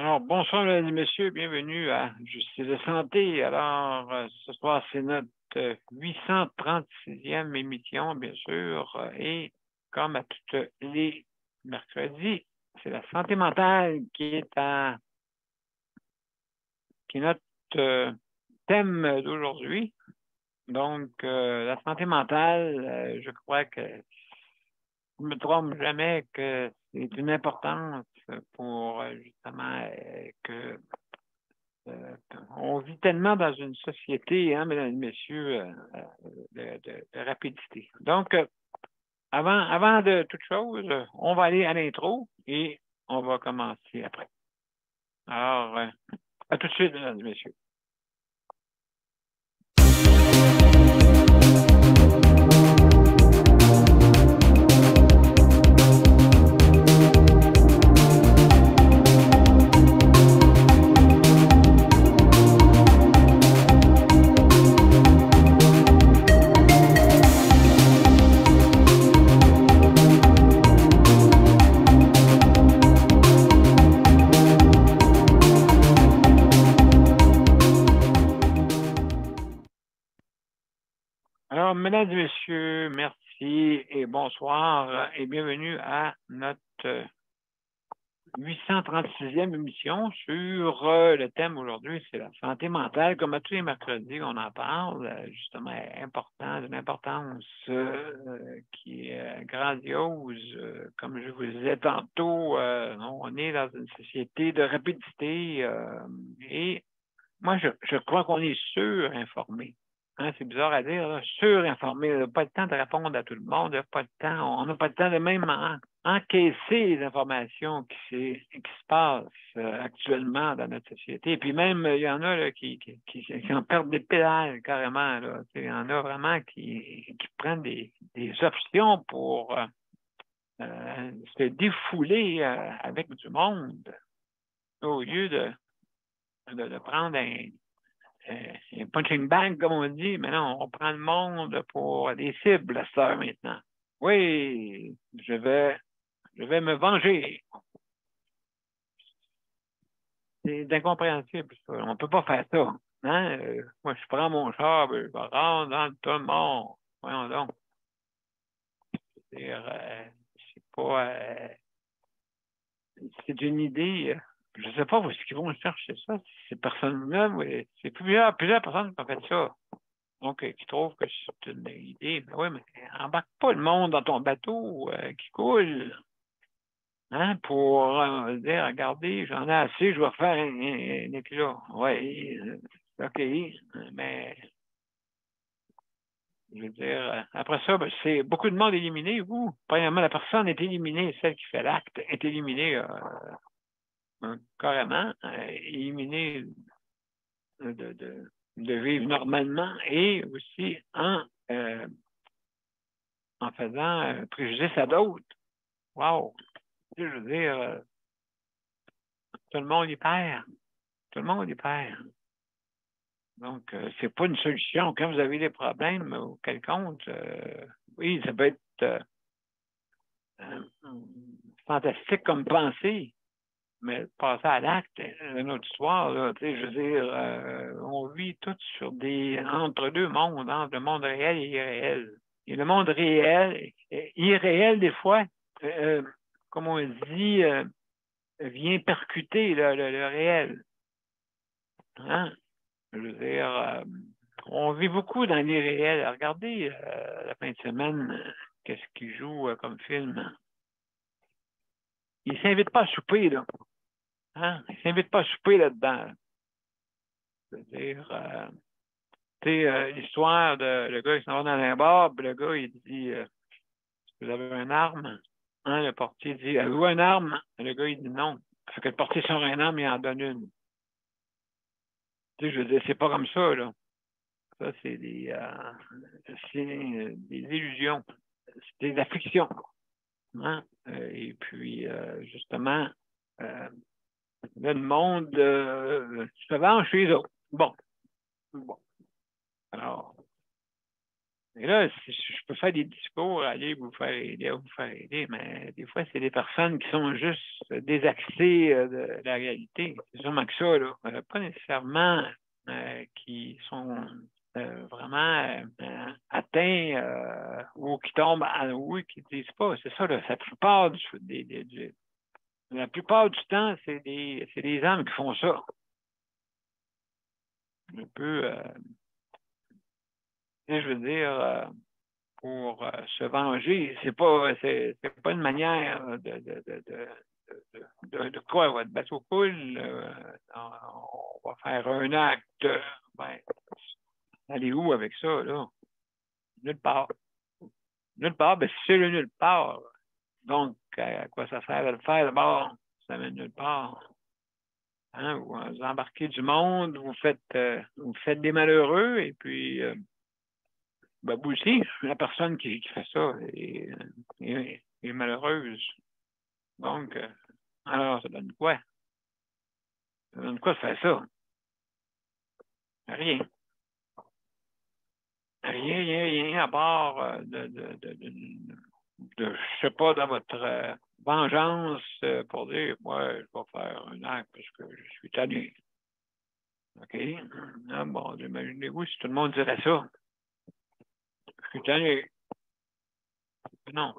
Alors, bonsoir, mesdames et messieurs, bienvenue à Justice de santé. Alors, ce soir, c'est notre 836e émission, bien sûr, et comme à tous les mercredis, c'est la santé mentale qui est notre euh, thème d'aujourd'hui. Donc, la santé mentale, je crois que je ne me trompe jamais que c'est une importance pour justement que Euh, on vit tellement dans une société, hein, mesdames et messieurs, de rapidité. Donc, avant de toute chose, on va aller à l'intro et on va commencer après. Alors, à tout de suite, mesdames et messieurs. Alors, mesdames et messieurs, merci et bonsoir et bienvenue à notre 836e émission sur le thème aujourd'hui, c'est la santé mentale. Comme à tous les mercredis, on en parle, justement important, d'une importance qui est grandiose. Comme je vous le disais tantôt, on est dans une société de rapidité et moi, je crois qu'on est surinformé. Hein, c'est bizarre à dire, là, surinformé. On n'a pas le temps de répondre à tout le monde, on n'a pas le temps de même encaisser les informations qui se passent actuellement dans notre société. Et puis même, il y en a là, qui en perdent des pédales carrément. Là. Il y en a vraiment qui prennent des options pour se défouler avec du monde au lieu de prendre un punching bag, comme on dit. Mais non, on prend le monde pour des cibles à cette heure maintenant. Oui, je vais me venger. C'est incompréhensible, ça. On ne peut pas faire ça. Hein? Moi, je prends mon char, je vais rentrer dans le tas de mort. Voyons donc. C'est pas. C'est une idée. Je ne sais pas où est-ce qu'ils vont chercher ça. Ces personnes-là, c'est plusieurs personnes qui ont fait ça. Donc, qui trouvent que c'est une idée. Mais oui, mais embarque pas le monde dans ton bateau qui coule. Hein, pour dire, regardez, j'en ai assez, je vais faire un éclat. Oui, OK, mais je veux dire, après ça, ben, c'est beaucoup de monde éliminé, vous. Premièrement, la personne est éliminée, celle qui fait l'acte est éliminée carrément, éliminée de vivre normalement et aussi en faisant préjudice à d'autres. Wow! Je veux dire, tout le monde y perd. Tout le monde y perd. Donc, c'est pas une solution. Quand vous avez des problèmes quelconques, oui, ça peut être euh, fantastique comme pensée, mais passer à l'acte, c'est une autre histoire. Là, je veux dire, on vit tous sur entre deux mondes, entre le monde réel et irréel. Et le monde réel, irréel des fois, euh, comme on dit, vient percuter le réel. Hein? Je veux dire, on vit beaucoup dans l'irréel. Regardez la fin de semaine, qu'est-ce qu'il joue comme film. Il ne s'invite pas à souper, là. Hein? Il ne s'invite pas à souper là-dedans. Je veux dire, tu sais, l'histoire de le gars qui s'en va dans un bar, puis le gars, il dit vous avez une arme? Hein, le portier dit avez-vous une arme? Le gars, il dit non. Fait que le portier sort une arme, il en donne une. Tu sais, je veux dire, c'est pas comme ça, là. Ça, c'est des illusions. C'est de la fiction. Hein? Et puis, justement, euh, le monde se venge chez eux autres. Bon. Bon. Alors, Et là, je peux faire des discours, aller vous faire aider, à vous faire aider, mais des fois, c'est des personnes qui sont juste désaxées de la réalité. C'est sûrement que ça, là. Pas nécessairement qui sont vraiment atteints ou qui tombent à l'eau, qui ne disent pas. C'est ça, là, la plupart du temps, c'est des hommes qui font ça. Un peu, je veux dire, pour se venger. C'est pas une manière de quoi votre bateau coule. On va faire un acte. Ben, allez où avec ça, là? Nulle part. Nulle part, ben, si c'est le nulle part, donc à quoi ça sert de le faire d'abord? Ça mène nulle part. Hein? Vous embarquez du monde, vous faites des malheureux, et puis ben, vous aussi, la personne qui fait ça est malheureuse. Donc, alors, ça donne quoi? Ça donne quoi de faire ça? Rien. Rien, à part je sais pas, dans votre vengeance pour dire, moi, je vais faire un acte parce que je suis tanné. OK? Ah, bon, imaginez-vous si tout le monde dirait ça. Je suis tanné. Non.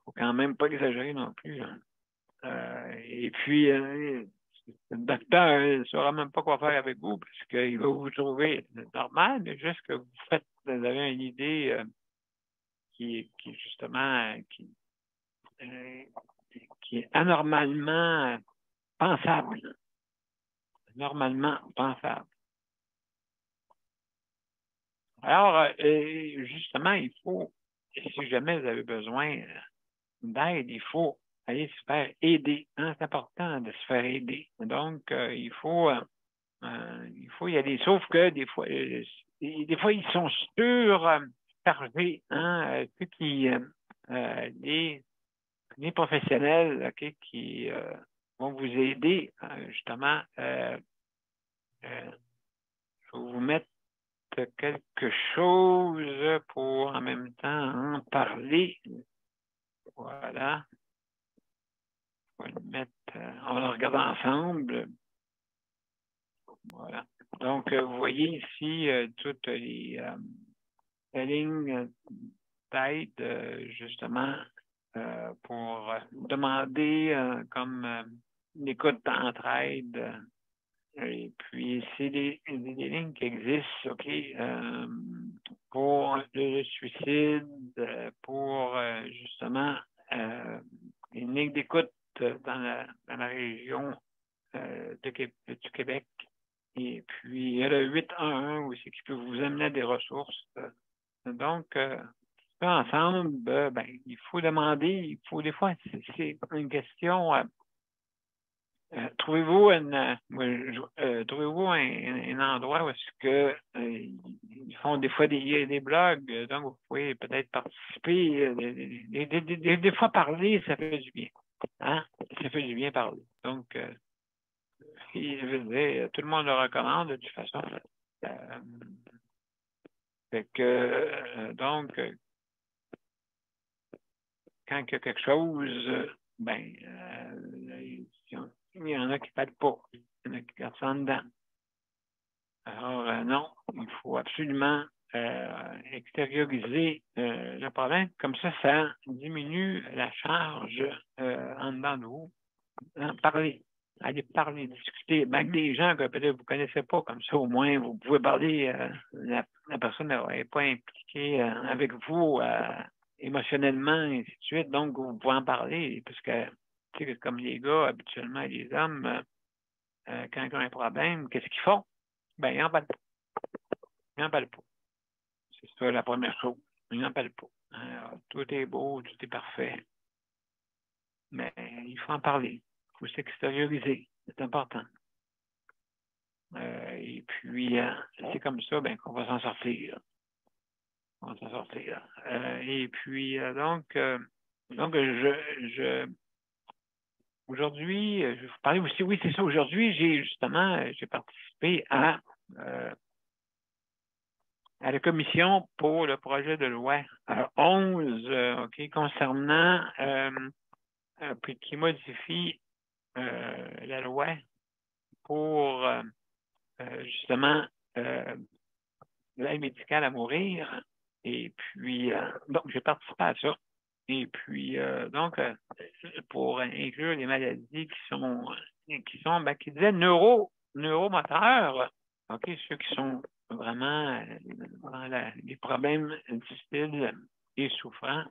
Faut quand même pas exagérer non plus. Hein. Et puis, le docteur ne saura même pas quoi faire avec vous parce qu'il va vous trouver normal, mais juste que vous avez une idée justement, qui est anormalement pensable. Normalement pensable. Alors, justement, il faut, si jamais vous avez besoin d'aide, il faut aller se faire aider. Hein? C'est important de se faire aider. Donc, il faut y aller. Sauf que des fois ils sont surchargés. Hein? Ceux les professionnels, OK, qui vont vous aider, justement, je vais vous mettre quelque chose pour en même temps en parler. Voilà. On va le mettre, on va le regarder ensemble. Voilà. Donc, vous voyez ici toutes les lignes d'aide, justement, pour demander comme une écoute d'entraide. Et puis, c'est des lignes qui existent, OK, pour le suicide, pour justement une ligne d'écoute dans la région du Québec. Et puis, il y a le 811 aussi qui peut vous amener à des ressources. Donc, ça ensemble, ben, il faut demander, des fois, c'est une question. Trouvez-vous un endroit où est-ce que ils font des fois des blogs, donc vous pouvez peut-être participer. Des fois parler, ça fait du bien. Hein? Ça fait du bien parler. Donc, je veux dire, tout le monde le recommande de toute façon. Fait que donc, quand il y a quelque chose, ben il y en a qui ne parlent pas. Il y en a qui gardent ça en dedans. Alors, non, il faut absolument extérioriser le problème. Comme ça diminue la charge en dedans de vous. Hein, parler. Allez parler, discuter. Même des gens que peut-être vous ne connaissez pas, comme ça, au moins, vous pouvez parler. La personne n'est pas impliquée avec vous émotionnellement, et ainsi de suite. Donc, vous pouvez en parler. Parce que, tu sais, comme les gars, habituellement, les hommes, quand ils ont un problème, qu'est-ce qu'ils font? Ben, ils n'en parlent pas. Ils n'en parlent pas. C'est ça la première chose. Ils n'en parlent pas. Alors, tout est beau, tout est parfait. Mais il faut en parler. Il faut s'extérioriser. C'est important. Et puis, c'est comme ça ben, qu'on va s'en sortir. On va s'en sortir. Et puis, aujourd'hui, je vais vous parler aussi, oui, c'est ça. Aujourd'hui, j'ai participé à à la commission pour le projet de loi 11, OK, concernant puis qui modifie la loi pour justement l'aide médicale à mourir. Et puis, donc, j'ai participé à ça. Et puis, donc, pour inclure les maladies qui disaient neuromoteurs, OK, ceux qui sont vraiment dans les problèmes difficiles et souffrants,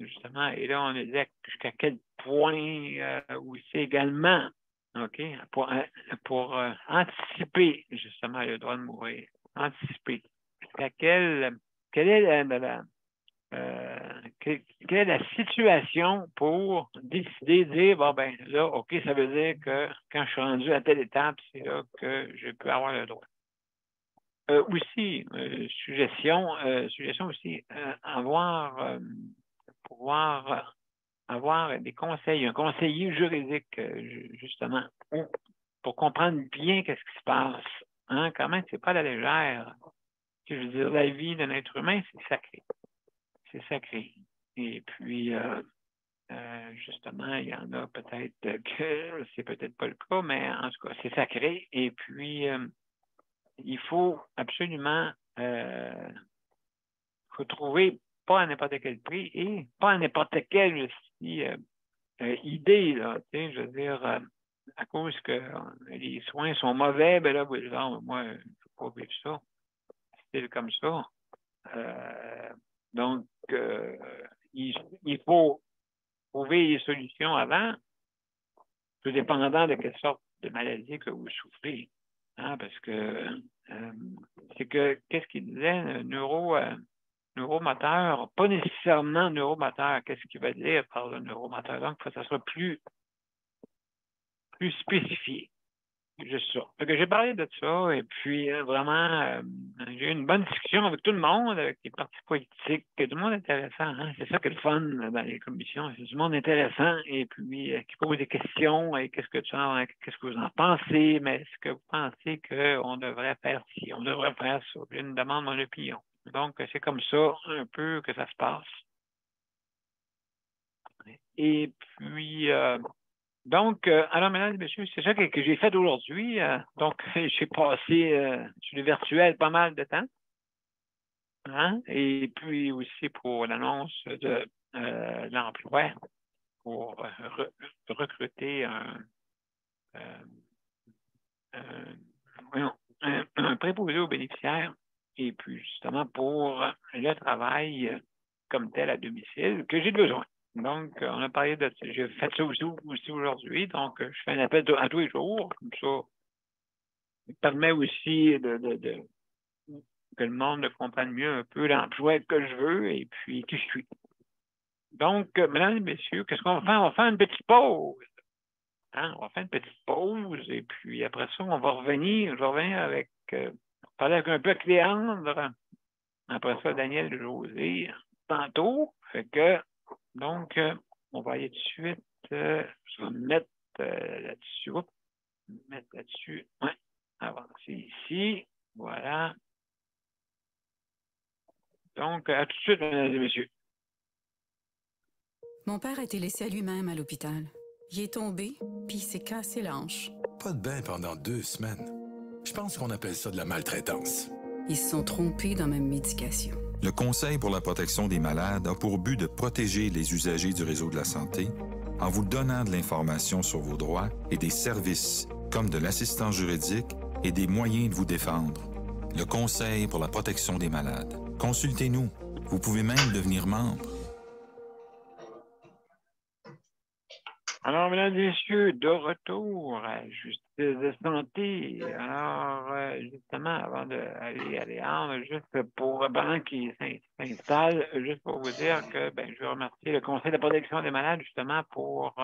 justement. Et là, on disait jusqu'à quel point aussi également, OK, pour anticiper, justement, le droit de mourir. Anticiper. Jusqu'à quelle est quelle est la situation pour décider, dire, bon, ben là, OK, ça veut dire que quand je suis rendu à telle étape, c'est là que je peux avoir le droit. Aussi, suggestion aussi, pouvoir avoir des conseils, un conseiller juridique, justement, pour comprendre bien qu'est-ce qui se passe. Hein? Quand même, c'est pas à la légère. Je veux dire, la vie d'un être humain, c'est sacré. C'est sacré. Et puis, justement, il y en a peut-être que c'est peut-être pas le cas, mais en tout cas, c'est sacré. Et puis, il faut absolument faut trouver pas à n'importe quel prix et pas à n'importe quelle aussi idée, là. Tu sais, je veux dire, à cause que les soins sont mauvais, ben là, moi, je ne peux pas vivre ça. C'est comme ça. Donc, il faut trouver des solutions avant, tout dépendant de quelle sorte de maladie que vous souffrez. Hein, parce que c'est que, qu'est-ce qu'il disait, neuromoteur, pas nécessairement neuromoteur. Qu'est-ce qu'il va dire par le neuromoteur? Donc, il faut que ça soit plus spécifié. Juste ça. Donc, j'ai parlé de ça et puis vraiment, j'ai eu une bonne discussion avec tout le monde, avec les partis politiques. Tout le monde intéressant. Hein? C'est ça qui est le fun dans les commissions. C'est du monde intéressant et puis qui pose des questions et qu'est-ce que vous en pensez, mais est-ce que vous pensez qu'on devrait faire ci, on devrait faire ça? Je une demande mon opinion. Donc, c'est comme ça un peu que ça se passe. Et puis, donc, alors, mesdames et messieurs, c'est ça que j'ai fait aujourd'hui. Donc, j'ai passé sur le virtuel pas mal de temps. Hein? Et puis aussi pour l'annonce de l'emploi pour recruter un préposé aux bénéficiaires et puis justement pour le travail comme tel à domicile que j'ai besoin. Donc, on a parlé de ça. J'ai fait ça aussi aujourd'hui. Donc, je fais un appel à tous les jours. Comme ça, ça permet aussi que le monde comprenne mieux un peu l'emploi que je veux et puis qui je suis. Donc, mesdames et messieurs, qu'est-ce qu'on va faire? On va faire une petite pause. Hein? On va faire une petite pause et puis après ça, on va revenir. Je vais revenir avec parler avec un peu avec Léandre. Après ça, Daniel et José tantôt. Fait que, donc, on va aller tout de suite. Je vais me mettre là-dessus. Mettre là-dessus. Ouais. Avancer ici. Voilà. Donc, à tout de suite, mesdames et messieurs. Mon père a été laissé à lui-même à l'hôpital. Il est tombé, puis il s'est cassé la hanche. Pas de bain pendant 2 semaines. Je pense qu'on appelle ça de la maltraitance. Ils se sont trompés dans ma médication. Le Conseil pour la protection des malades a pour but de protéger les usagers du réseau de la santé en vous donnant de l'information sur vos droits et des services comme de l'assistance juridique et des moyens de vous défendre. Le Conseil pour la protection des malades. Consultez-nous. Vous pouvez même devenir membre. Alors, mesdames et messieurs, de retour à Justice de santé. Alors, justement, avant d'aller à Léandre, juste pour pendant qu'il s'installe, juste pour vous dire que je veux remercier le Conseil de la protection des malades, justement, pour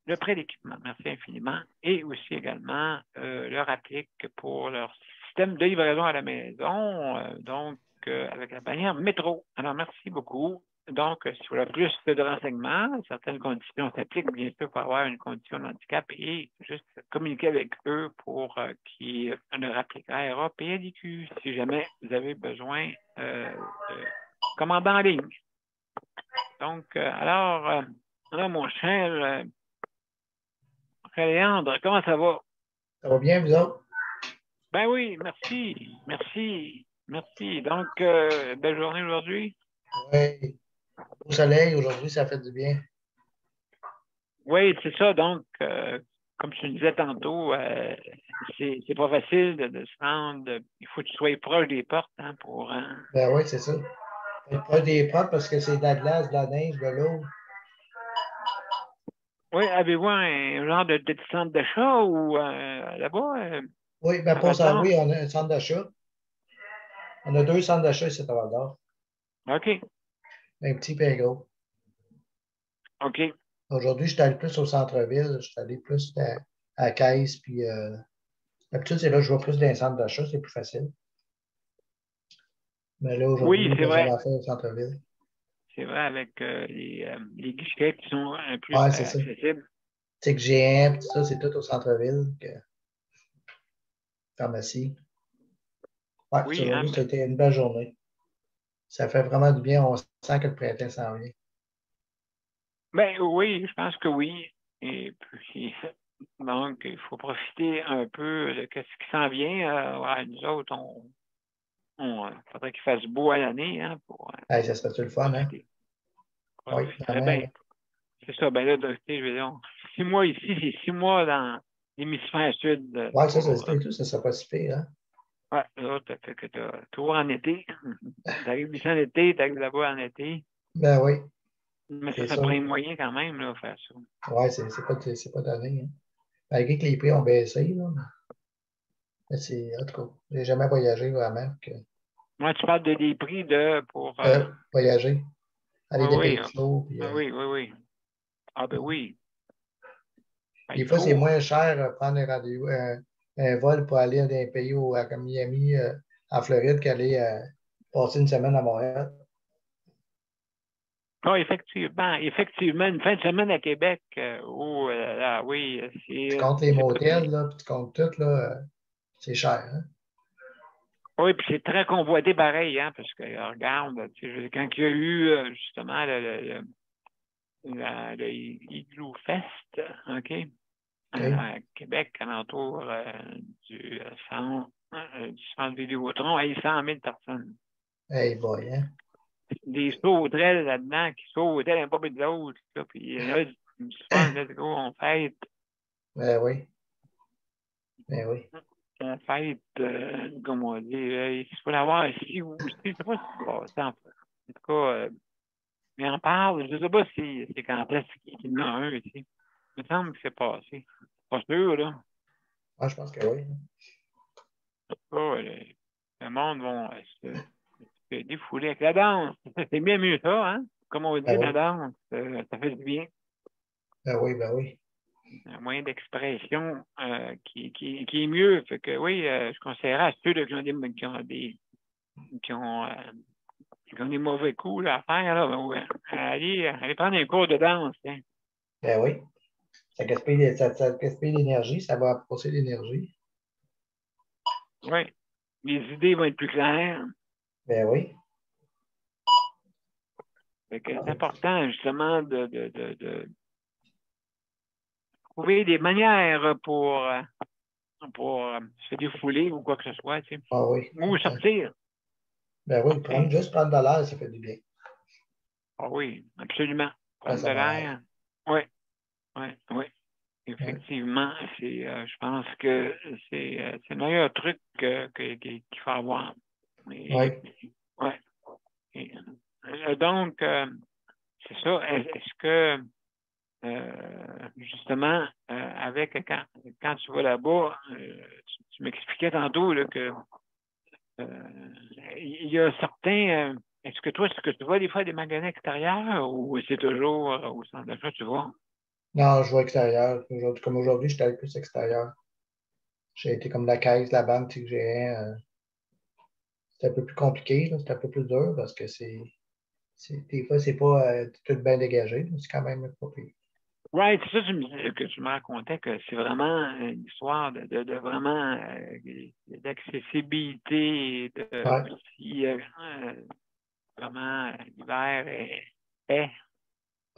le prêt d'équipement. Merci infiniment. Et aussi également leur applique pour leur système de livraison à la maison, donc avec la bannière métro. Alors, merci beaucoup. Donc, si vous voulez plus de renseignements, certaines conditions s'appliquent, bien sûr, pour avoir une condition de handicap et juste communiquer avec eux pour qu'ils leur appliquent ARA et ADQ si jamais vous avez besoin de commander en ligne. Donc, alors, mon cher Léandre, comment ça va? Ça va bien, vous autres? Ben oui, merci, merci, merci. Donc, belle journée aujourd'hui? Oui. Au soleil, aujourd'hui, ça fait du bien. Oui, c'est ça. Donc, comme je te disais tantôt, c'est pas facile de se rendre. Il faut que tu sois proche des portes hein, pour. Ben oui, c'est ça. Faut être proche des portes parce que c'est de la glace, de la neige, de l'eau. Oui, avez-vous un genre de petit centre d'achat ou là-bas? Oui, ben À pour ça, Val-d'Or? oui, on a un centre d'achat. On a 2 centres d'achat ici à Val-d'Or. OK. Un petit et un gros. OK. Aujourd'hui, je suis allé plus au centre-ville. Je suis allé plus à la caisse. Puis, d'habitude, c'est là que je vois plus dans les centres d'achat. C'est plus facile. Mais là, Oui, aujourd'hui, c'est ben, ça vrai. m'a fait au centre-ville. C'est vrai, avec les guichets qui sont plus Oui, c'est ça. accessibles. Tu sais que GM, tout ça, c'est tout au centre-ville. Pharmacie. Oui, Oui, hein, aujourd'hui, ça a été une belle journée. Ça fait vraiment du bien. On sent que le printemps s'en vient. ben oui, je pense que oui. Et puis, donc, il faut profiter un peu de ce qui s'en vient. Ouais, nous autres, faudrait qu'il fasse beau à l'année hein, pour Hey, ça serait-tu le fun, hein? profiter. Oui, Profiterait vraiment. bien. Là. C'est ça, ben là, tu sais, je veux dire, 6 mois ici, c'est 6 mois dans l'hémisphère sud Oui, ça, pour. tout, ça serait pas si pire, hein? Ouais, là, ça fait que tu as toujours en été. T'arrives ici en été, t'arrives là-bas en été. Ben oui, Mais c'est ça ça. prend un moyen quand même, là, faire ça. Oui, c'est pas donné. Hein. Malgré que les prix ont baissé, là. Mais c'est, en tout cas, j'ai jamais voyagé vraiment. Moi, tu parles des prix de pour. Voyager, aller Oui, des oui. pays chauds. Puis, Oui, oui, oui. Ah, ben oui. Ben, des il fois, c'est faut. moins cher prendre un rendez-vous, un vol pour aller dans un pays comme Miami, en Floride, qu'aller passer une semaine à Montréal. Ah, effectivement, une fin de semaine à Québec, là, oui, Tu comptes les c'est pas si. motels, là, puis tu comptes tout, là, c'est cher. Hein? Oui, puis c'est très convoité pareil, hein, parce que regarde, tu sais, quand il y a eu justement le Igloo Fest, OK, OK? à Québec, alentour du centre Vidéotron, il y a 100 000 personnes. Hey boy, hein? Des sauterelles là-dedans qui sautaient un peu de l'autre, là, puis là, du fun, let's go, on fête. Ben oui, ben oui. On fête, comme on dit, il faut l'avoir ici ou aussi, je ne sais pas si c'est passé en tout cas, mais on parle, je ne sais pas si c'est quand est-ce qu'il y en a un ici. Il me semble que c'est passé. Pas sûr, là. Moi, je pense que oui. En tout cas, le monde va se défouler avec la danse. C'est bien mieux ça, hein? Comme on dit, Ben la oui, danse, ça fait du bien. ben oui, ben oui. Un moyen d'expression qui est mieux. Fait que oui, je conseillerais à ceux là, qui ont, qui ont des mauvais coups là, à faire, là, ben, ouais, aller prendre un cours de danse. Hein. Ben oui. Ça gaspille l'énergie, ça va apporter l'énergie. Oui. Les idées vont être plus claires. Ben oui. Fait que c'est important, justement, de trouver des manières pour se défouler ou quoi que ce soit, tu sais. Ah oui. Ou sortir. Ben oui, Sortir. juste prendre de l'air, ça fait du bien. Ah oui, absolument. Ça, Prendre de ça m'aide. l'air. Oui, oui, oui. Ouais. Effectivement, je pense que c'est le meilleur truc qu'il faut avoir. Et, Oui. ouais. Et, donc, c'est ça. Est-ce que, justement, quand tu vas là-bas, tu m'expliquais tantôt là, que il y a certains. Est-ce que toi, tu vois des fois des magasins extérieurs ou c'est toujours au centre d'achat, tu vois? Non, je vois extérieur. Comme aujourd'hui, j'étais allé plus extérieur. J'ai été comme la caisse, la banque, tu sais, que j'ai c'était un peu plus compliqué, là. C'était un peu plus dur parce que Des fois, c'est pas tout bien dégagé. C'est quand même pas pire. Oui, c'est ça que tu me racontais, que c'est vraiment une histoire de vraiment d'accessibilité, Ouais. aussi, vraiment l'hiver est.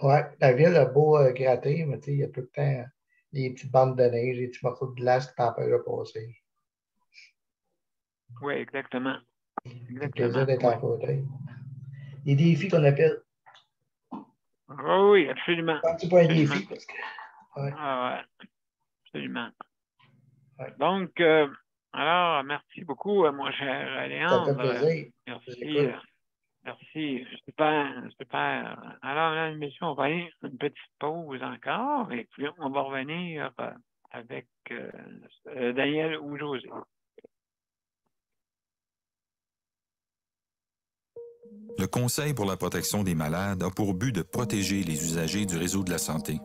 Ouais, la ville a beau gratter, mais il y a tout le temps des petites bandes de neige, des petits morceaux de glace qui t'empêchent de passer. Oui, exactement. C'est le plaisir d'être Oui. en fauteuil. Les défis qu'on appelle. Oui, absolument. Quand tu pas un Absolument. défi, parce que. Ouais, Ah, ouais, absolument. ouais. Donc, alors, merci beaucoup, mon cher Ça fait Léandre. plaisir. Je vous Merci. écoute. Merci. Super, super. Alors, là, l'émission, on va aller une petite pause encore et puis on va revenir avec Daniel ou José. Le Conseil pour la protection des malades a pour but de protéger les usagers du réseau de la santé.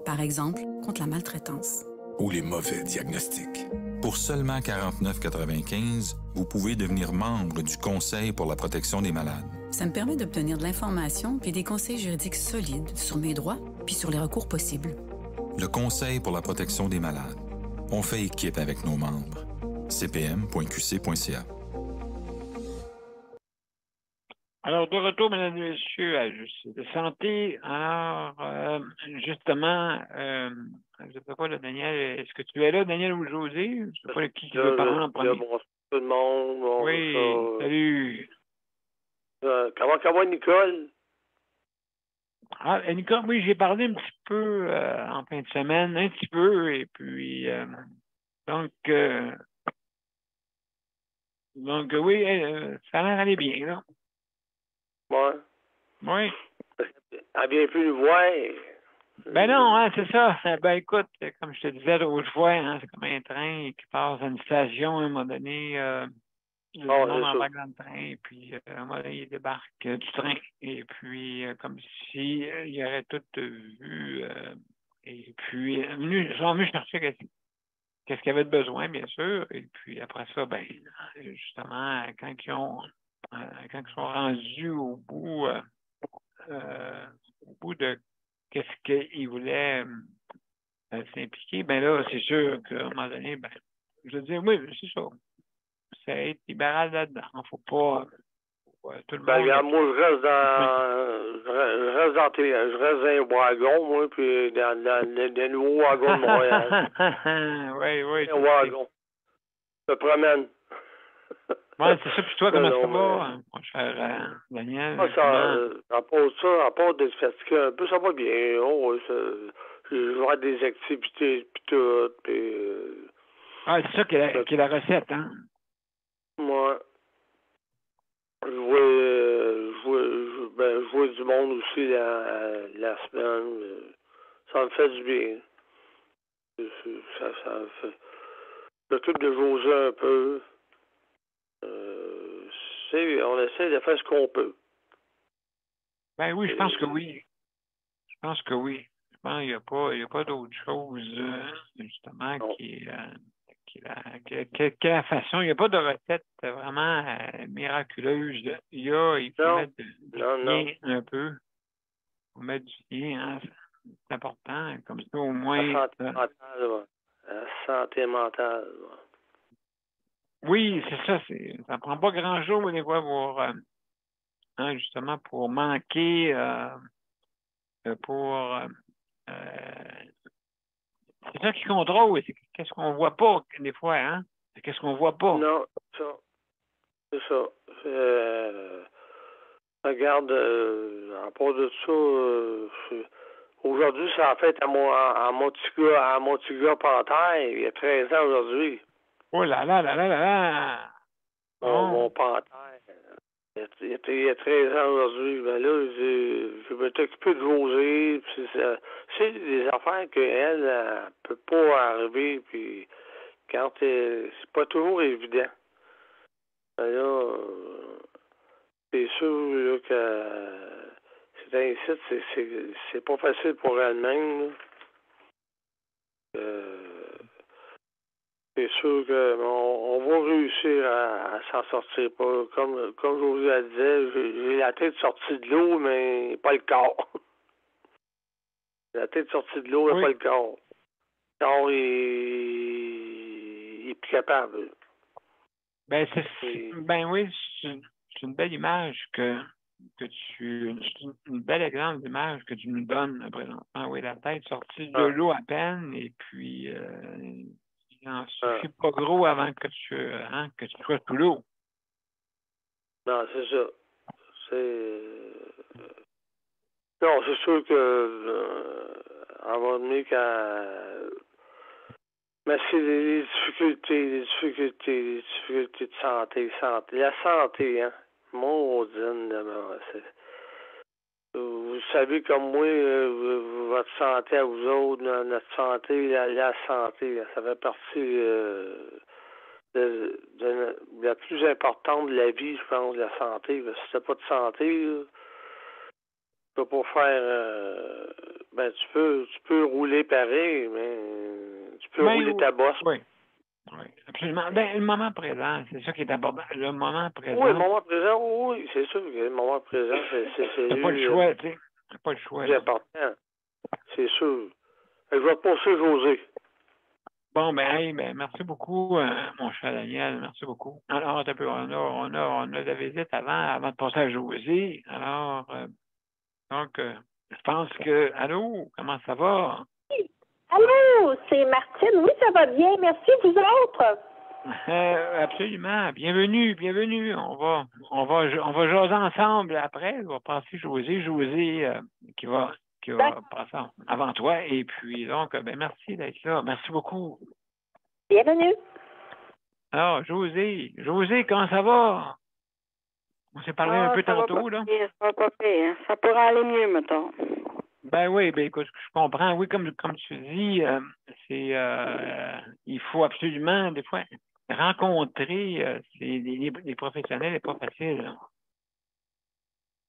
Par exemple, contre la maltraitance. Ou les mauvais diagnostics. Pour seulement 49,95, vous pouvez devenir membre du Conseil pour la protection des malades. Ça me permet d'obtenir de l'information et des conseils juridiques solides sur mes droits puis sur les recours possibles. Le Conseil pour la protection des malades. On fait équipe avec nos membres. cpm.qc.ca. Alors, de retour, mesdames et messieurs, à Justice de santé. Alors, justement, je ne sais pas, là, Daniel, est-ce que tu es là, Daniel ou José? Je ne sais pas qui veut parler en premier. Bonjour tout le monde. Bon, Oui, salut. Comment Nicole? Ah, Nicolas, oui, j'ai parlé un petit peu en fin de semaine, un petit peu, et puis, donc oui, ça a l'air d'aller bien, là. Ouais. Oui. Elle vient plus nous voir. Ben non, hein, c'est ça. Ben écoute, comme je te disais l'autre fois, hein, c'est comme un train qui passe à une station à un moment donné. Il y a du monde embarque dans le train, et puis à un moment donné, il débarque du train. Et puis, comme si il aurait tout vu. Et puis, ils sont venus chercher qu'est-ce qu'il y avait de besoin, bien sûr. Et puis après ça, ben, justement, quand ils sont rendus au bout de qu'est-ce qu'ils voulaient s'impliquer, ben là, c'est sûr qu'à un moment donné, ben, je veux dire, oui, c'est ça. C'est être libéral là-dedans. Il ne faut pas tout le monde. Regarde, moi, je reste dans les wagons, moi, puis dans les nouveaux wagons de Montréal. Oui. Les wagons. Je me promène. Oui, c'est ça. Puis toi, comment ça va, mon cher Daniel? À part d'être fatigué un peu, ça va bien. Oh, je vois des activités, puis tout, puis... c'est ça qui est la recette, hein? Moi, je vois du monde aussi la semaine. Ça me fait du bien. Ça me fait... Je m'occupe de José un peu. On essaie de faire ce qu'on peut. Ben oui, je pense que oui. Je pense que oui. Je pense qu'il n'y a pas d'autre chose, justement, qui est la façon. Il n'y a pas de recette vraiment miraculeuse. Il faut mettre du lien un peu. Il faut mettre du lien, hein. C'est important. Comme ça, au moins. La santé mentale. Oui, c'est ça. Ça prend pas grand-chose, des fois, justement, pour manquer, c'est ça qui contrôle. C'est qu'est-ce qu'on voit pas, des fois, hein? C'est qu'est-ce qu'on voit pas. Non, c'est ça. Regarde, à part de ça, aujourd'hui, c'est en fait à mon petit gars Panthère. Il a 13 ans aujourd'hui. Oh là là là là là là! Mon Panthère. Il a 13 ans aujourd'hui. Ben là, je vais t'occuper de José. C'est des affaires qu'elle ne peut pas arriver. Puis quand c'est pas toujours évident. Ben là, c'est sûr là, que c'est un site, c'est pas facile pour elle-même. Et c'est sûr qu'on va réussir à s'en sortir. Pas, comme José la disait, j'ai la tête sortie de l'eau, mais pas le corps. La tête sortie de l'eau, mais pas le corps. Le corps, il est plus capable. Ben oui, c'est une belle image une belle exemple d'image que tu nous donnes présentement. Oui, la tête sortie de l'eau à peine, et puis il n'en suffit pas gros avant que tu sois sous l'eau. Non, c'est ça. Non, c'est sûr que à un moment donné, mais c'est les difficultés de santé. La santé, hein. Maudine, vous savez comme moi, votre santé à vous autres, notre santé, la santé, là, ça fait partie de la plus importante de la vie, je pense, la santé. Parce que si t'as pas de santé, là, tu peux pas faire tu peux rouler pareil, mais tu peux rouler ta bosse. Oui, absolument. Ben, le moment présent, c'est ça qui est important. Le moment présent. Oui, le moment présent, oui, c'est sûr que le moment présent, c'est t'as pas le choix, tu sais. T'as pas le choix. C'est important. C'est sûr. Je vais te passer José. Bon, merci beaucoup, mon cher Daniel. Merci beaucoup. Alors, on a de la visite avant de passer à José. Alors, donc, je pense que... Allô, comment ça va? Allô, c'est Martine. Oui, ça va bien. Merci, vous autres. Absolument. Bienvenue. On va jaser ensemble après. On va passer José qui va passer avant toi. Et puis, donc, merci d'être là. Merci beaucoup. Bienvenue. Alors, José, comment ça va? On s'est parlé un peu tantôt, là. Ça va pas pire. Ça pourrait aller mieux, mettons. Ben oui, écoute, je comprends. Oui, comme tu dis, il faut absolument, des fois, rencontrer les professionnels n'est pas facile. Là.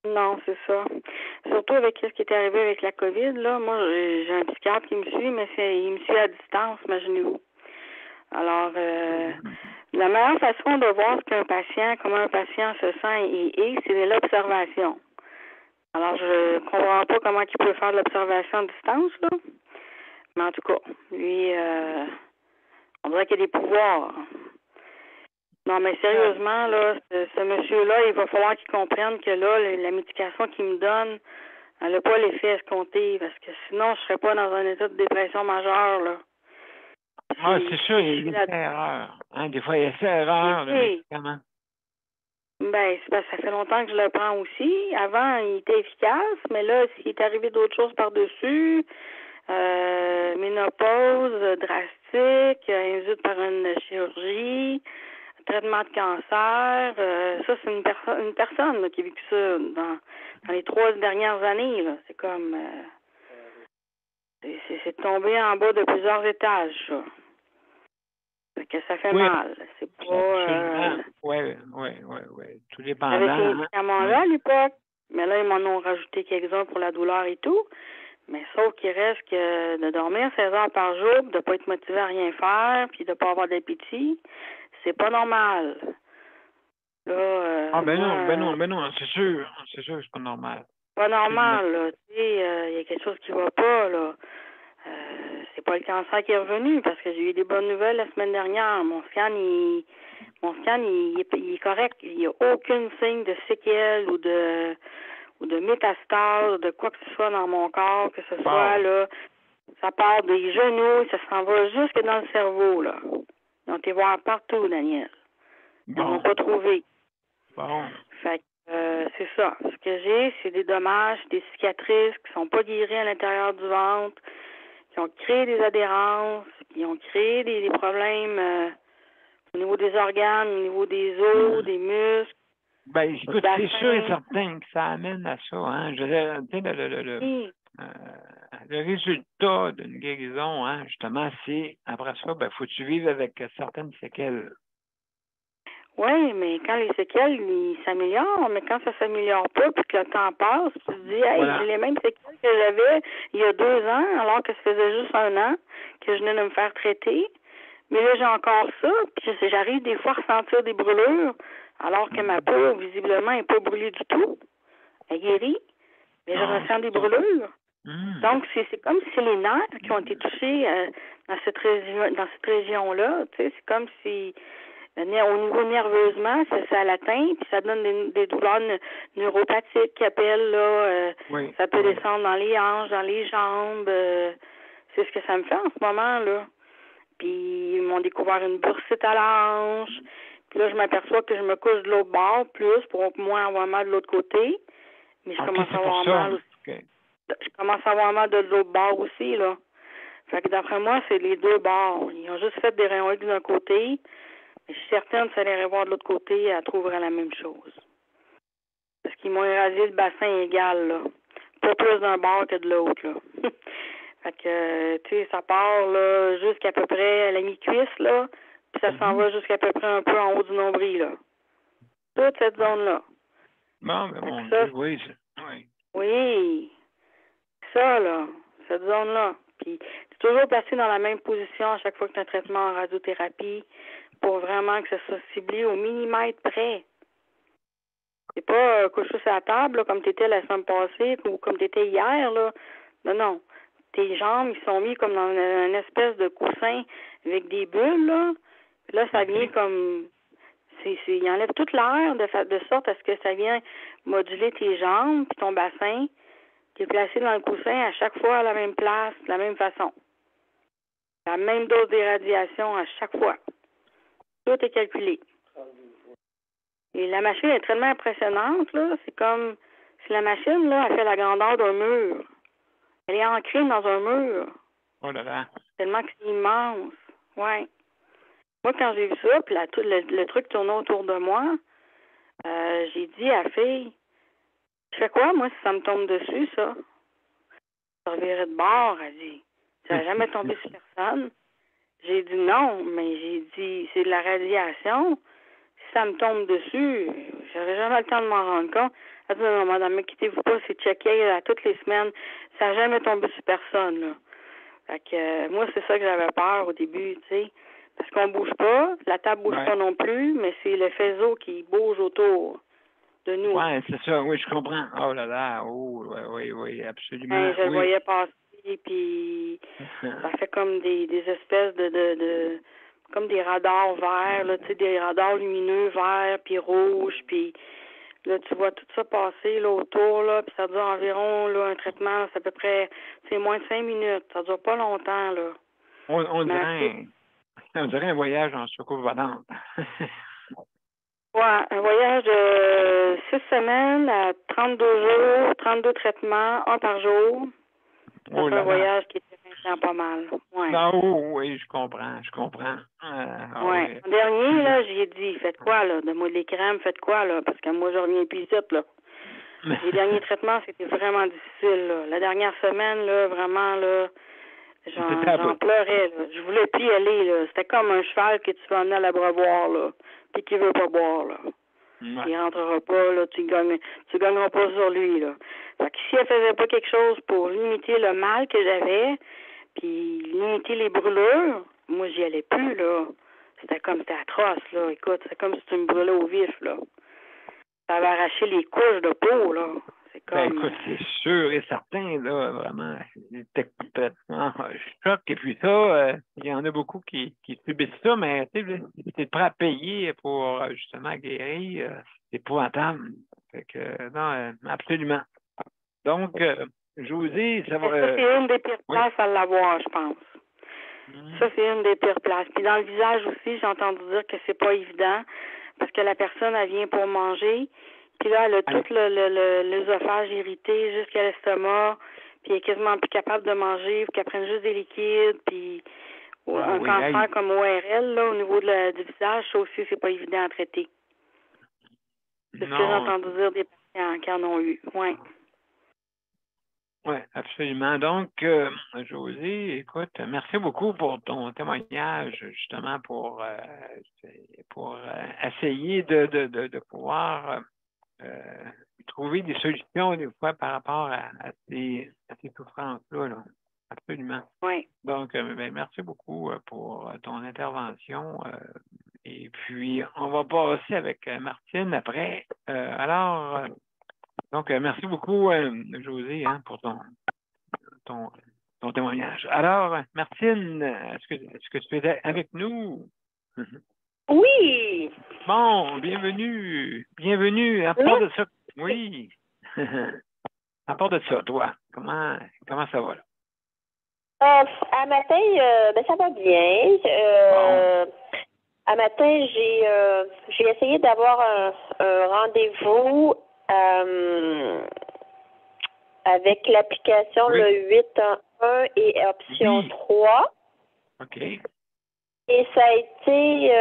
Non, c'est ça. Surtout avec ce qui est arrivé avec la COVID, là. Moi, j'ai un psychiatre qui me suit, mais il me suit à distance, imaginez-vous. Alors, la meilleure façon de voir comment un patient se sent c'est de l'observation. Alors, je comprends pas comment il peut faire de l'observation à distance, là. Mais en tout cas, lui, on dirait qu'il y a des pouvoirs. Non, mais sérieusement, là, ce monsieur-là, il va falloir qu'il comprenne que là, la médication qu'il me donne, elle n'a pas l'effet escompté, parce que sinon, je serais pas dans un état de dépression majeure, là. C'est sûr, il y a des erreurs. Hein? Des fois, il y a des erreurs de médicaments. Ben, c'est parce que ça fait longtemps que je le prends aussi. Avant, il était efficace, mais là, s'il est arrivé d'autres choses par-dessus, ménopause drastique, induite par une chirurgie, traitement de cancer, ça, c'est une personne là, qui a vécu ça dans les 3 dernières années. Là. C'est comme... c'est tombé en bas de plusieurs étages, ça. Fait que ça fait mal. C'est pas... Oui. Tout dépend. J'avais ces médicaments-là à l'époque, mais là, ils m'en ont rajouté quelques-uns pour la douleur et tout. Mais sauf qu'il reste que de dormir 16 heures par jour, de ne pas être motivé à rien faire, puis de ne pas avoir d'appétit, c'est pas normal. Là, non, c'est sûr, c'est pas normal. Pas normal, là. Tu sais, il y a quelque chose qui va pas, là. C'est pas le cancer qui est revenu, parce que j'ai eu des bonnes nouvelles la semaine dernière. Mon scan, il est correct. Il n'y a aucun signe de séquelles ou de métastase, de quoi que ce soit dans mon corps, que ce soit, là, ça part des genoux, ça s'en va jusque dans le cerveau, là. Ils ont été voir partout, Daniel. Ils n'ont pas trouvé. Bon. Fait que, c'est ça. Ce que j'ai, c'est des dommages, des cicatrices qui sont pas guéries à l'intérieur du ventre, qui ont créé des adhérences, qui ont créé des problèmes au niveau des organes, au niveau des os, des muscles. Ben, écoute, c'est sûr et certain que ça amène à ça, hein. Je veux dire, tu sais, le résultat d'une guérison, hein, justement, c'est, après ça, faut que tu vives avec certaines séquelles. Oui, mais quand les séquelles, ils s'améliorent, mais quand ça s'améliore pas, puis que le temps passe, tu te dis, j'ai les mêmes séquelles que j'avais il y a 2 ans, alors que ça faisait juste 1 an que je venais de me faire traiter. Mais là, j'ai encore ça, puis j'arrive des fois à ressentir des brûlures, alors que ma peau, visiblement, n'est pas brûlée du tout. Elle guérit, mais je ressens des brûlures. Donc, c'est comme si les nerfs qui ont été touchés dans cette région-là, tu sais, c'est comme si au niveau nerveusement, ça l'atteint, puis ça donne des douleurs neuropathiques qui appellent, là, ça peut descendre dans les hanches, dans les jambes, c'est ce que ça me fait en ce moment, là. Puis ils m'ont découvert une bursite à la hanche, puis là, je m'aperçois que je me couche de l'autre bord plus pour moins avoir mal de l'autre côté, mais je commence à avoir mal aussi. Je commence à avoir mal de l'autre bord aussi, là. Fait que d'après moi, c'est les deux bords. Ils ont juste fait des rayons X d'un côté, mais je suis certaine que ça allait voir de l'autre côté, elle trouverait la même chose. Parce qu'ils m'ont érasé le bassin égal, là. Pas plus d'un bord que de l'autre, là. Fait que, tu sais, ça part, là, jusqu'à peu près à la mi-cuisse, là, puis ça s'en va jusqu'à peu près un peu en haut du nombril, là. Toute cette zone-là. Bon, mais mon Dieu, oui. Oui. Ça, là, cette zone-là. Puis, tu es toujours placé dans la même position à chaque fois que tu as un traitement en radiothérapie pour vraiment que ça soit ciblé au millimètre près. C'est pas couché sur la table, là, comme tu étais la semaine passée ou comme tu étais hier, là. Non, non. Tes jambes, ils sont mis comme dans une espèce de coussin avec des bulles, là. Puis là, ça vient comme... il enlève toute l'air de sorte à ce que ça vient moduler tes jambes puis ton bassin qui est placé dans le coussin à chaque fois à la même place, de la même façon. La même dose d'irradiation à chaque fois. Tout est calculé. Et la machine est tellement impressionnante, là. C'est comme si la machine, là, elle fait la grandeur d'un mur. Elle est ancrée dans un mur. Oh là là. Tellement que c'est immense. Ouais. Moi, quand j'ai vu ça, puis le truc tournait autour de moi, j'ai dit à la fille, je fais quoi, moi, si ça me tombe dessus, ça? Je revirais de bord, elle dit. Ça n'a jamais tombé sur personne. J'ai dit non, mais j'ai dit, c'est de la radiation. Si ça me tombe dessus, j'aurais jamais le temps de m'en rendre compte. Elle dit, non, madame, quittez-vous pas, c'est checké là, toutes les semaines. Ça n'a jamais tombé sur personne, là. Fait que, moi, c'est ça que j'avais peur au début, tu sais. Parce qu'on bouge pas, la table bouge pas non plus, mais c'est le faisceau qui bouge autour de nous. Oui, c'est ça, oui, je comprends. Oh là là, oh, oui, absolument. Je le voyais passer, puis ça fait comme des espèces de comme des radars verts, là, tu sais, des radars lumineux verts, puis rouges, puis là, tu vois tout ça passer là, autour, là, puis ça dure environ, là, un traitement, c'est à peu près, c'est moins de 5 minutes, ça dure pas longtemps, là. On dirait un voyage en secours volante. Ouais, un voyage de 6 semaines à 32 jours, 32 traitements, un par jour. C'est un voyage qui était vraiment pas mal. Ouais. Oui, je comprends. Ouais. En dernier, là, j'ai dit, faites quoi, là? Donne-moi les crèmes, faites quoi, là? Parce que moi, je reviens plus ici, là. Les derniers traitements, c'était vraiment difficile, là. La dernière semaine, là, vraiment, là, j'en pleurais, là. Je voulais plus y aller, là. C'était comme un cheval que tu vas emmener à l'abreuvoir, là. Puis qui veut pas boire, là. Ouais. Il rentrera pas, là, tu gagneras pas sur lui, là. Fait que si elle faisait pas quelque chose pour limiter le mal que j'avais, puis limiter les brûlures, moi, j'y allais plus, là. C'était atroce, là. Écoute, c'est comme si tu me brûlais au vif, là. Ça avait arraché les couches de peau, là. C'est comme... écoute, c'est sûr et certain, là, vraiment. C'était complètement choc. Et puis ça, il y en a beaucoup qui subissent ça, mais tu sais, c'est prêt à payer pour justement guérir. C'est épouvantable. Fait que, non, absolument. Donc, je vous dis, ça va... Ça, c'est une des pires places à l'avoir, je pense. Ça, c'est une des pires places. Puis dans le visage aussi, j'ai entendu dire que c'est pas évident parce que la personne, elle vient pour manger. Puis là, elle a tout l'œsophage irrité jusqu'à l'estomac. Puis elle est quasiment plus capable de manger. Il faut qu'elle prenne juste des liquides. Puis un cancer comme ORL, là, au niveau du visage, ça aussi, c'est pas évident à traiter. C'est ce que j'ai entendu dire des patients qui en ont eu. Oui. Oui, absolument. Donc, Josie, écoute, merci beaucoup pour ton témoignage, justement, pour essayer de pouvoir trouver des solutions, des fois, par rapport à ces souffrances-là. Là. Absolument. Oui. Donc, ben, merci beaucoup pour ton intervention. Et puis, on va passer avec Martine après. Donc, merci beaucoup, José, hein, pour ton témoignage. Alors, Martine, est-ce que tu es avec nous? Oui. Bon, bienvenue. Bienvenue. À part de ça, oui. À part de ça, toi, comment ça va là? À matin, ben ça va bien. Bon. À matin, j'ai essayé d'avoir un rendez-vous avec l'application Oui. le 8 en 1 et option Oui. 3. OK. Et ça a été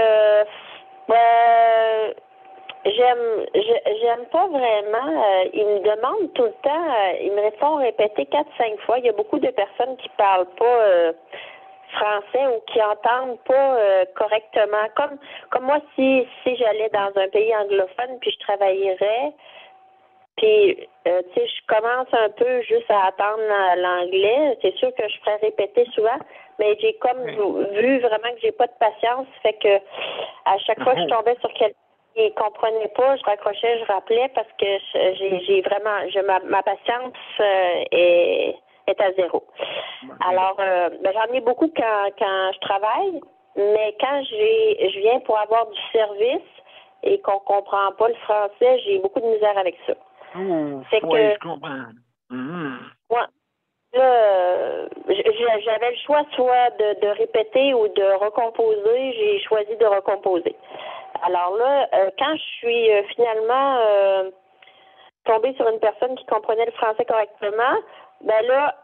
j'aime pas vraiment. Ils me demandent tout le temps, ils me font répéter 4-5 fois. Il y a beaucoup de personnes qui parlent pas français ou qui entendent pas correctement. Comme moi, si j'allais dans un pays anglophone puis je travaillerais, puis tu sais, je commence un peu juste à attendre l'anglais. C'est sûr que je ferais répéter souvent, mais j'ai comme vu vraiment que j'ai pas de patience. Fait que à chaque fois que je tombais sur quelqu'un qui comprenait pas, je raccrochais, je rappelais parce que j'ai vraiment ma patience est à zéro. Alors, j'en ai beaucoup quand je travaille, mais quand je viens pour avoir du service et qu'on comprend pas le français, j'ai beaucoup de misère avec ça. Je comprends. Ouais. Là, j'avais le choix soit de répéter ou de recomposer. J'ai choisi de recomposer. Alors là, quand je suis finalement tombée sur une personne qui comprenait le français correctement, ben là,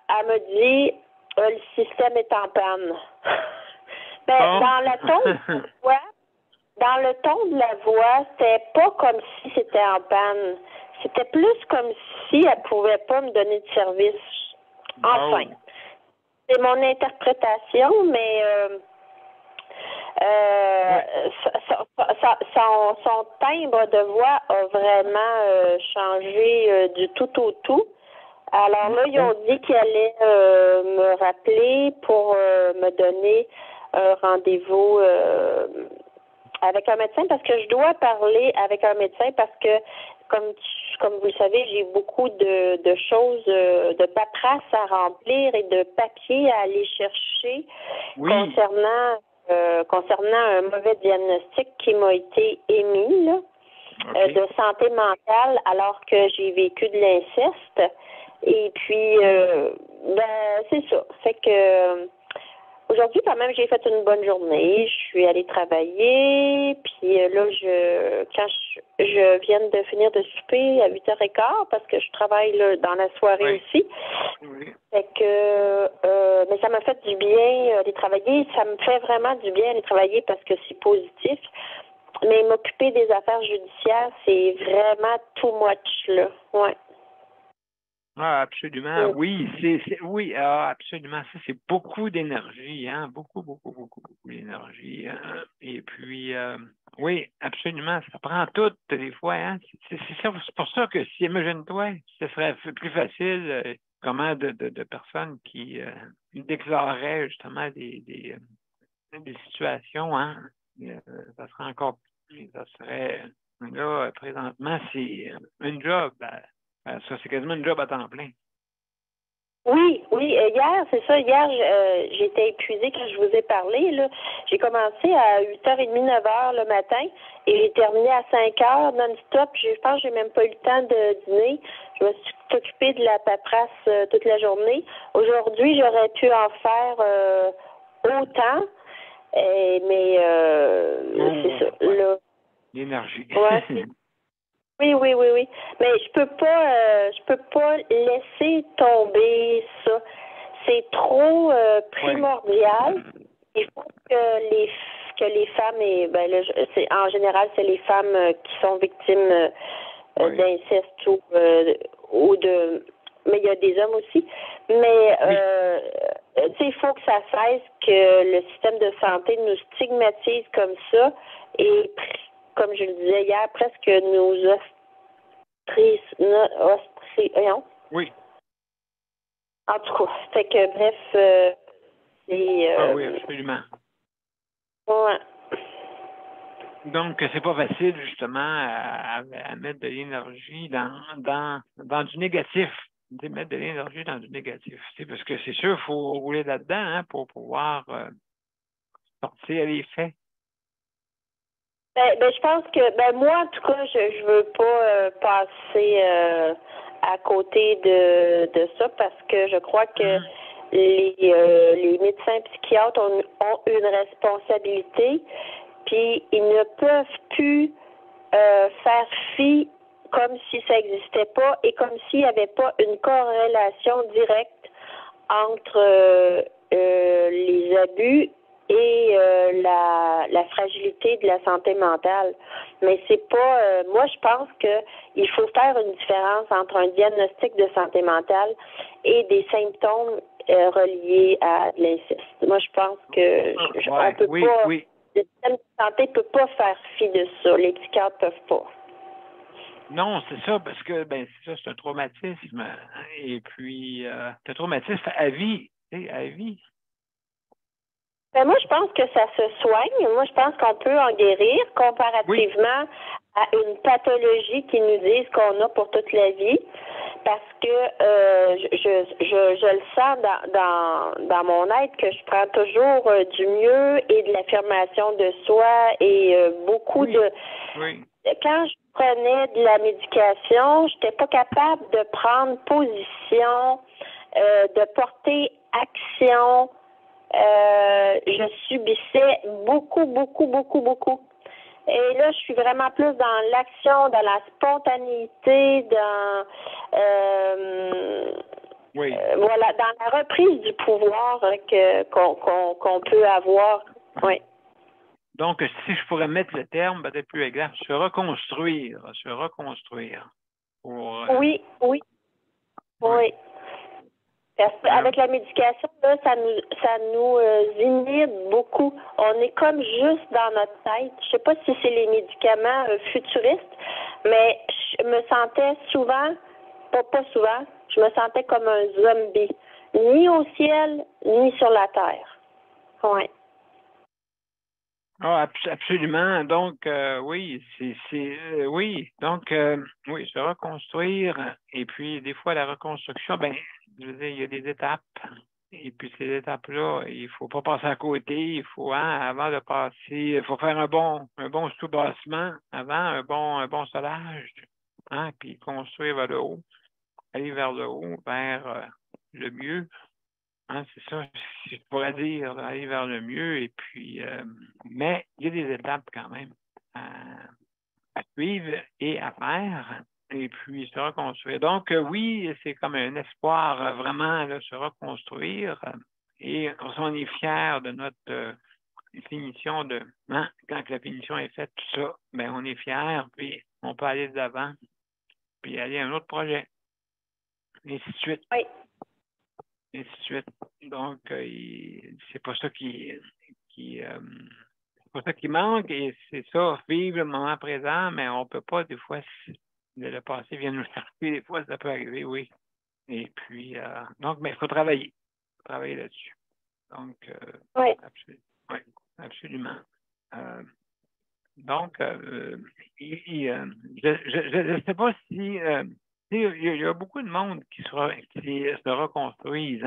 elle me dit le système est en panne. Dans le ton de la voix, c'était pas comme si c'était en panne. C'était plus comme si elle pouvait pas me donner de service. Enfin, c'est mon interprétation, mais son timbre de voix a vraiment changé du tout au tout. Alors là, ils ont dit qu'ils allaient me rappeler pour me donner un rendez-vous avec un médecin parce que je dois parler avec un médecin parce que, comme vous le savez, j'ai beaucoup de choses, de paperasse à remplir et de papiers à aller chercher concernant un mauvais diagnostic qui m'a été émis là, de santé mentale alors que j'ai vécu de l'inceste. Et puis, c'est ça. Fait que aujourd'hui, quand même, j'ai fait une bonne journée. Je suis allée travailler. Puis là, quand je viens de finir de souper à 8h15 parce que je travaille là, dans la soirée aussi. Fait que, mais ça m'a fait du bien aller travailler. Ça me fait vraiment du bien aller travailler parce que c'est positif. Mais m'occuper des affaires judiciaires, c'est vraiment too much, là. Ouais. Ah, absolument. Oui, oui, absolument. Ça, c'est beaucoup d'énergie, hein. Beaucoup d'énergie. Et puis, oui, absolument. Ça prend tout, des fois, hein. C'est pour ça que si, imagine-toi, ce serait plus facile, comment de personnes qui déclareraient justement des situations, hein. Ça serait encore plus, ça serait, là, présentement, c'est une job, ça, c'est quasiment une job à temps plein. Oui, hier, c'est ça. Hier, j'étais épuisée quand je vous ai parlé. Là. J'ai commencé à 8h30, 9h le matin et j'ai terminé à 5h non-stop. Je pense que j'ai même pas eu le temps de dîner. Je me suis occupée de la paperasse toute la journée. Aujourd'hui, j'aurais pu en faire autant, mais c'est ça. Là. L'énergie. Ouais, Oui. Mais je peux pas laisser tomber ça. C'est trop primordial. Il faut que les femmes et en général c'est les femmes qui sont victimes d'inceste ou de mais il y a des hommes aussi. Mais il faut que ça cesse que le système de santé nous stigmatise comme ça et comme je le disais hier, presque nous En tout cas, fait que bref, Ah oui, absolument. Ouais. Donc, c'est pas facile, justement, à mettre de l'énergie dans du négatif. Tu sais, mettre de l'énergie dans du négatif. C'est parce que c'est sûr, il faut rouler là-dedans hein, pour pouvoir sortir les faits. Ben, je pense que, moi, en tout cas, je veux pas passer à côté de ça parce que je crois que les médecins psychiatres ont une responsabilité, puis ils ne peuvent plus faire fi comme si ça n'existait pas et comme s'il n'y avait pas une corrélation directe entre les abus et la fragilité de la santé mentale. Mais c'est pas moi je pense que il faut faire une différence entre un diagnostic de santé mentale et des symptômes reliés à de l'inceste. Moi je pense que on peut pas le système de santé peut pas faire fi de ça. Les psychiatres peuvent pas. Non, c'est ça, parce que c'est ça, c'est un traumatisme. Et puis c'est un traumatisme à vie, tu sais, à vie. Ben moi, je pense que ça se soigne. Moi, je pense qu'on peut en guérir comparativement à une pathologie qui nous disent qu'on a pour toute la vie. Parce que je le sens dans mon être que je prends toujours du mieux et de l'affirmation de soi et beaucoup de... Oui. Quand je prenais de la médication, je n'étais pas capable de prendre position, de porter action. Je subissais beaucoup. Et là, je suis vraiment plus dans l'action, dans la spontanéité, dans voilà, dans la reprise du pouvoir qu'on peut avoir. Oui. Donc, si je pourrais mettre le terme, peut-être plus exact, se reconstruire. Pour, Oui. Parce qu'avec la médication, là, ça nous inhibe beaucoup. On est comme juste dans notre tête. Je sais pas si c'est les médicaments futuristes, mais je me sentais souvent, pas souvent, je me sentais comme un zombie, ni au ciel, ni sur la terre. Oui. Ah, absolument. Donc, oui, oui. Donc, oui, se reconstruire. Et puis, des fois, la reconstruction, je veux dire, il y a des étapes. Et puis, ces étapes-là, il faut pas passer à côté. Il faut, avant de passer, il faut faire un bon sous-bassement avant, un bon solage. Puis construire vers le haut. Aller vers le haut, vers le mieux. C'est ça, je pourrais dire, aller vers le mieux. Et puis, mais il y a des étapes quand même à suivre et à faire. Et puis, se reconstruire. Donc, oui, c'est comme un espoir vraiment de se reconstruire. Et on est fiers de notre finition de... quand la finition est faite, tout ça, on est fiers. Puis, on peut aller de l'avant. Puis, aller à un autre projet. Et ainsi de suite. Oui. Et ainsi de suite. Donc, c'est pas ça qui c'est pas ça qui manque et c'est ça, vivre le moment présent, mais on peut pas, des fois, le passé vient nous chercher, des fois, ça peut arriver, oui. Et puis, donc, mais il faut travailler. Là-dessus. Donc, oui. Absolument. Donc, je ne sais pas si... il y a beaucoup de monde qui se reconstruisent.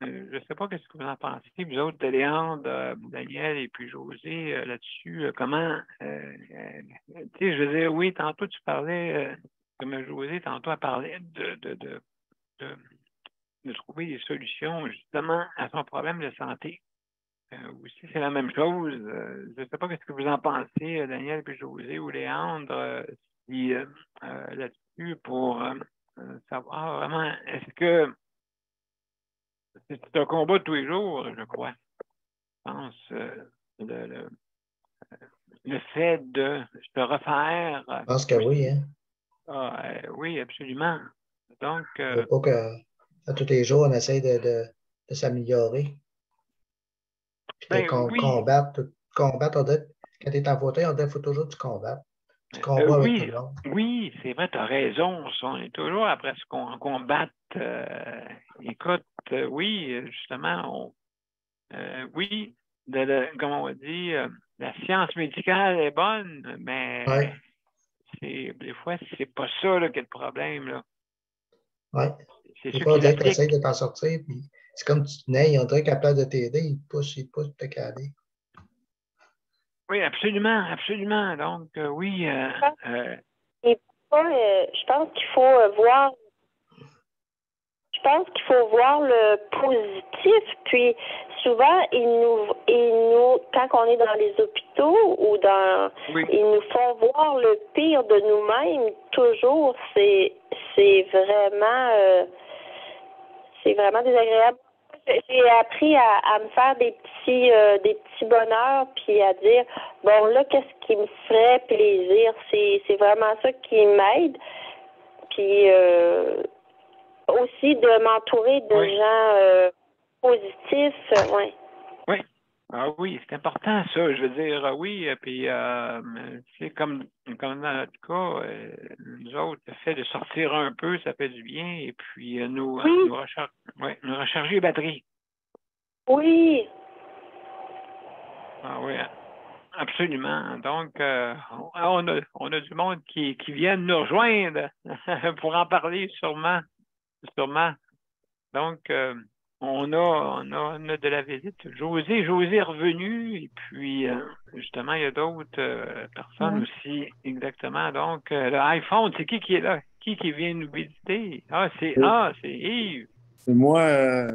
Je ne sais pas ce que vous en pensez, vous autres, Léandre, Daniel et puis José, là-dessus. Comment, je veux dire, oui, tantôt tu parlais, comme José, tantôt elle parlait de trouver des solutions justement à son problème de santé. Aussi, c'est la même chose. Je ne sais pas ce que vous en pensez, Daniel puis José ou Léandre, là-dessus pour savoir vraiment, est-ce que c'est un combat de tous les jours, je crois. Je pense le fait de se refaire. Je pense que oui, hein. Oui, absolument. Donc, il ne faut pas que tous les jours, on essaye de s'améliorer. Puis combattre, on dit, quand tu es en fauteuil, on dit qu'il faut toujours que tu combattes. Tu combats avec tout le monde. Oui, c'est vrai, tu as raison. On est toujours après ce qu'on combatte écoute, oui, justement, oui, comme on dit, la science médicale est bonne, mais des fois, c'est pas ça là, qui est le problème. Là. Oui. C'est des ceux fois, on qui dirait que tu essaies l'appliquent. de t'en sortir, puis c'est comme tu te nais, on dirait qu'à place de t'aider, il te pousse pour te caler. Oui, absolument, absolument. Donc, oui. Et je pense qu'il faut voir. Je pense qu'il faut voir le positif. Puis souvent, quand on est dans les hôpitaux ou ils nous font voir le pire de nous-mêmes. Toujours, c'est vraiment désagréable. J'ai appris à me faire des petits bonheurs, puis à dire bon là, qu'est-ce qui me ferait plaisir. C'est vraiment ça qui m'aide. Puis aussi de m'entourer de gens positifs, oui. Oui. Ah oui, c'est important ça. Je veux dire, oui, puis c'est comme dans notre cas, nous autres, le fait de sortir un peu, ça fait du bien, et puis nous recharger les batteries. Oui. Ah oui, absolument. Donc, on a du monde qui viennent nous rejoindre pour en parler sûrement. Donc, on a de la visite. José est revenu, et puis justement, il y a d'autres personnes aussi, exactement. Donc, l'iPhone, c'est qui est là? Qui vient nous visiter? C'est Yves. C'est moi,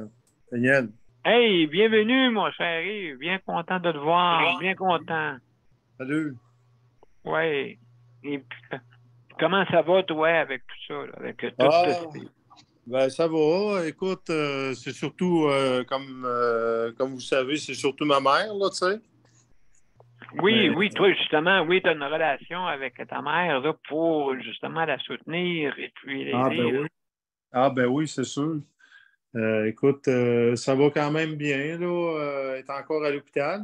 Daniel. Hey, bienvenue, mon cher Yves. Bien content de te voir. Bien content. Salut. Oui. Et puis, comment ça va, toi, avec tout ça, là, avec tout ce... Ben, ça va. Écoute, c'est surtout, comme vous savez, c'est surtout ma mère, là, tu sais. Oui, toi, justement, oui, tu as une relation avec ta mère là, pour, justement, la soutenir et puis l'aider. Ben oui, c'est sûr. Écoute, ça va quand même bien, là. Elle est encore à l'hôpital.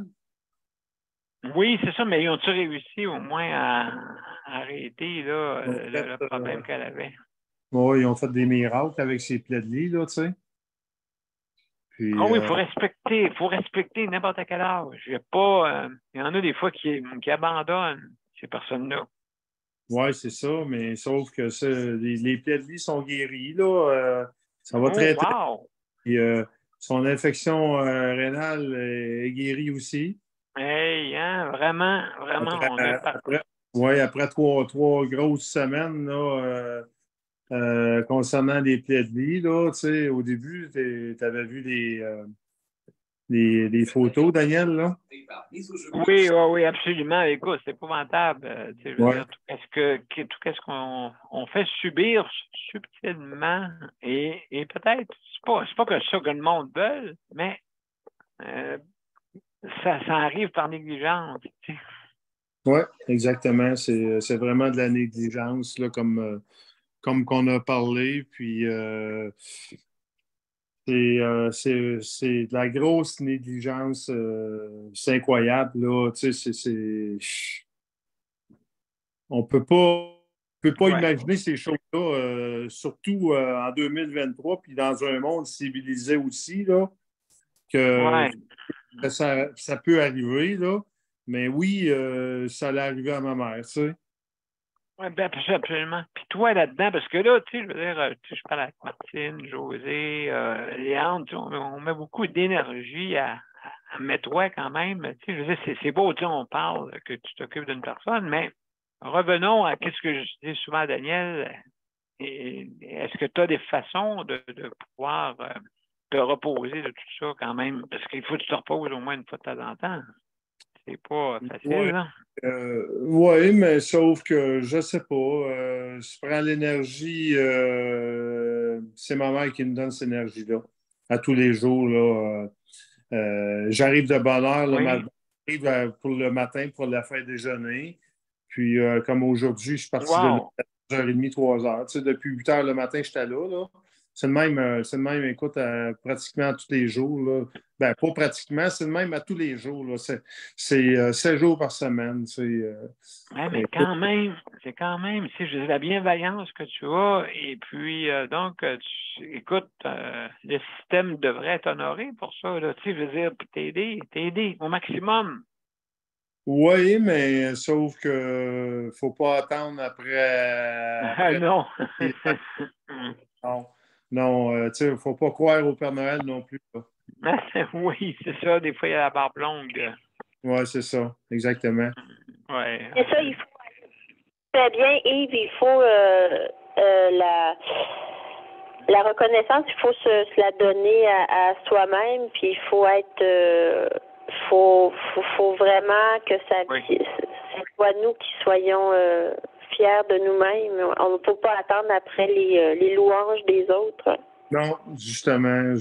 Oui, c'est ça, mais ils ont-tu réussi au moins à arrêter là, le problème qu'elle avait? Oui, ils ont fait des miracles avec ses plaies de lit, là, tu sais. Puis, oui, il faut respecter n'importe quel âge. Il y en a des fois qui abandonnent ces personnes-là. Oui, c'est ça, mais sauf que les plaies de lit sont guéries, là. Ça va très, très bien. Puis, son infection rénale est guérie aussi. Hey, hein, vraiment, après trois grosses semaines, là, concernant les plaies de lit, là, tu sais, au début, tu avais vu des photos, Daniel, là? Oui, absolument. Écoute, c'est épouvantable. Tout ce qu'on fait subir subtilement, et peut-être, c'est pas que ça que le monde veut, mais ça arrive par négligence. Oui, exactement. C'est vraiment de la négligence, là, comme qu'on a parlé. Puis c'est de la grosse négligence. C'est incroyable, là. Tu sais, on peut pas imaginer ces choses-là, surtout en 2023, puis dans un monde civilisé aussi, là, que ça peut arriver, là. Mais oui, ça allait arriver à ma mère, tu sais. Oui, bien, absolument. Puis toi, là-dedans, parce que là, tu sais, je veux dire, je parle avec Martine, José, Léandre, on met beaucoup d'énergie à mettre toi quand même. Tu sais, je veux dire, c'est beau, tu sais, on parle que tu t'occupes d'une personne, mais revenons à ce que je dis souvent à Daniel. Est-ce que tu as des façons de pouvoir te reposer de tout ça quand même? Parce qu'il faut que tu te reposes au moins une fois de temps en temps. C'est pas facile, là. Oui, mais sauf que je sais pas. Je prends l'énergie. C'est ma mère qui me donne cette énergie-là. À tous les jours, là. J'arrive de bonne heure le matin. J'arrive pour le matin pour la faire déjeuner. Puis, comme aujourd'hui, je suis parti de 2h30, 3h. Tu sais, depuis 8h le matin, j'étais là. C'est le même, écoute, pratiquement tous les jours. Là. Ben, pas pratiquement, c'est le même à tous les jours. Là. C'est 7 jours par semaine. Ouais, mais quand même, c'est quand même, je veux dire, la bienveillance que tu as, et puis, donc, écoute, le système devrait être honoré pour ça, là, je veux dire, t'aider au maximum. Oui, mais sauf que faut pas attendre après. Non. Non, non, tu sais, faut pas croire au Père Noël non plus. Oui, c'est ça, des fois, il y a la barbe longue. Oui, c'est ça, exactement. Ouais. C'est ça, il faut. Très bien, Yves, il faut la reconnaissance, il faut se la donner à soi-même, puis il faut être faut vraiment que ça soit nous qui soyons fiers de nous-mêmes. On ne peut pas attendre après les louanges des autres. Non, justement,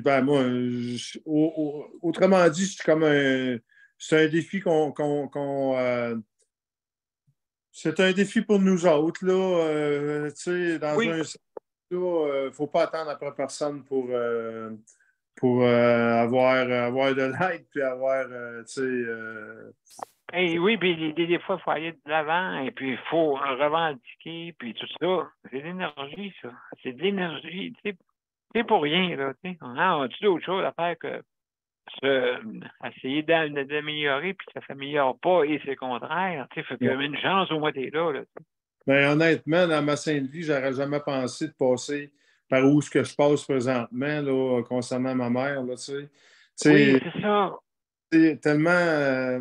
ben moi, autrement dit, c'est un défi c'est un défi pour nous autres, là, tu sais, dans un sens, là, faut pas attendre après personne pour avoir de l'aide, puis avoir, tu sais... Oui, puis des fois, il faut aller de l'avant, et puis il faut revendiquer, puis tout ça. C'est de l'énergie, ça. C'est de l'énergie, tu sais. C'est pour rien, là, tu sais. On a-tu d'autres choses à faire que essayer d'améliorer, puis ça ne s'améliore pas, et c'est le contraire. Tu sais, fait que une chance, au moins, t'es là. Ben, honnêtement, dans ma sainte vie, j'aurais jamais pensé de passer par où ce que je passe présentement, là, concernant ma mère, là, tu sais. Oui, c'est ça. Tellement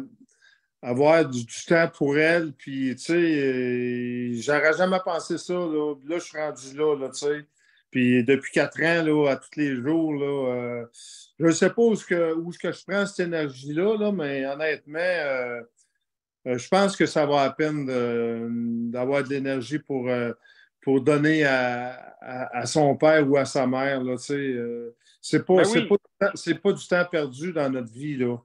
avoir du temps pour elle, puis, tu sais, j'aurais jamais pensé ça, là. Là, je suis rendu là, tu sais. Puis depuis 4 ans, là, à tous les jours, là, je ne sais pas où est-ce que je prends cette énergie-là, là, mais honnêtement, je pense que ça vaut la peine d'avoir de l'énergie pour donner à son père ou à sa mère. Là, c'est pas du temps perdu dans notre vie. Là.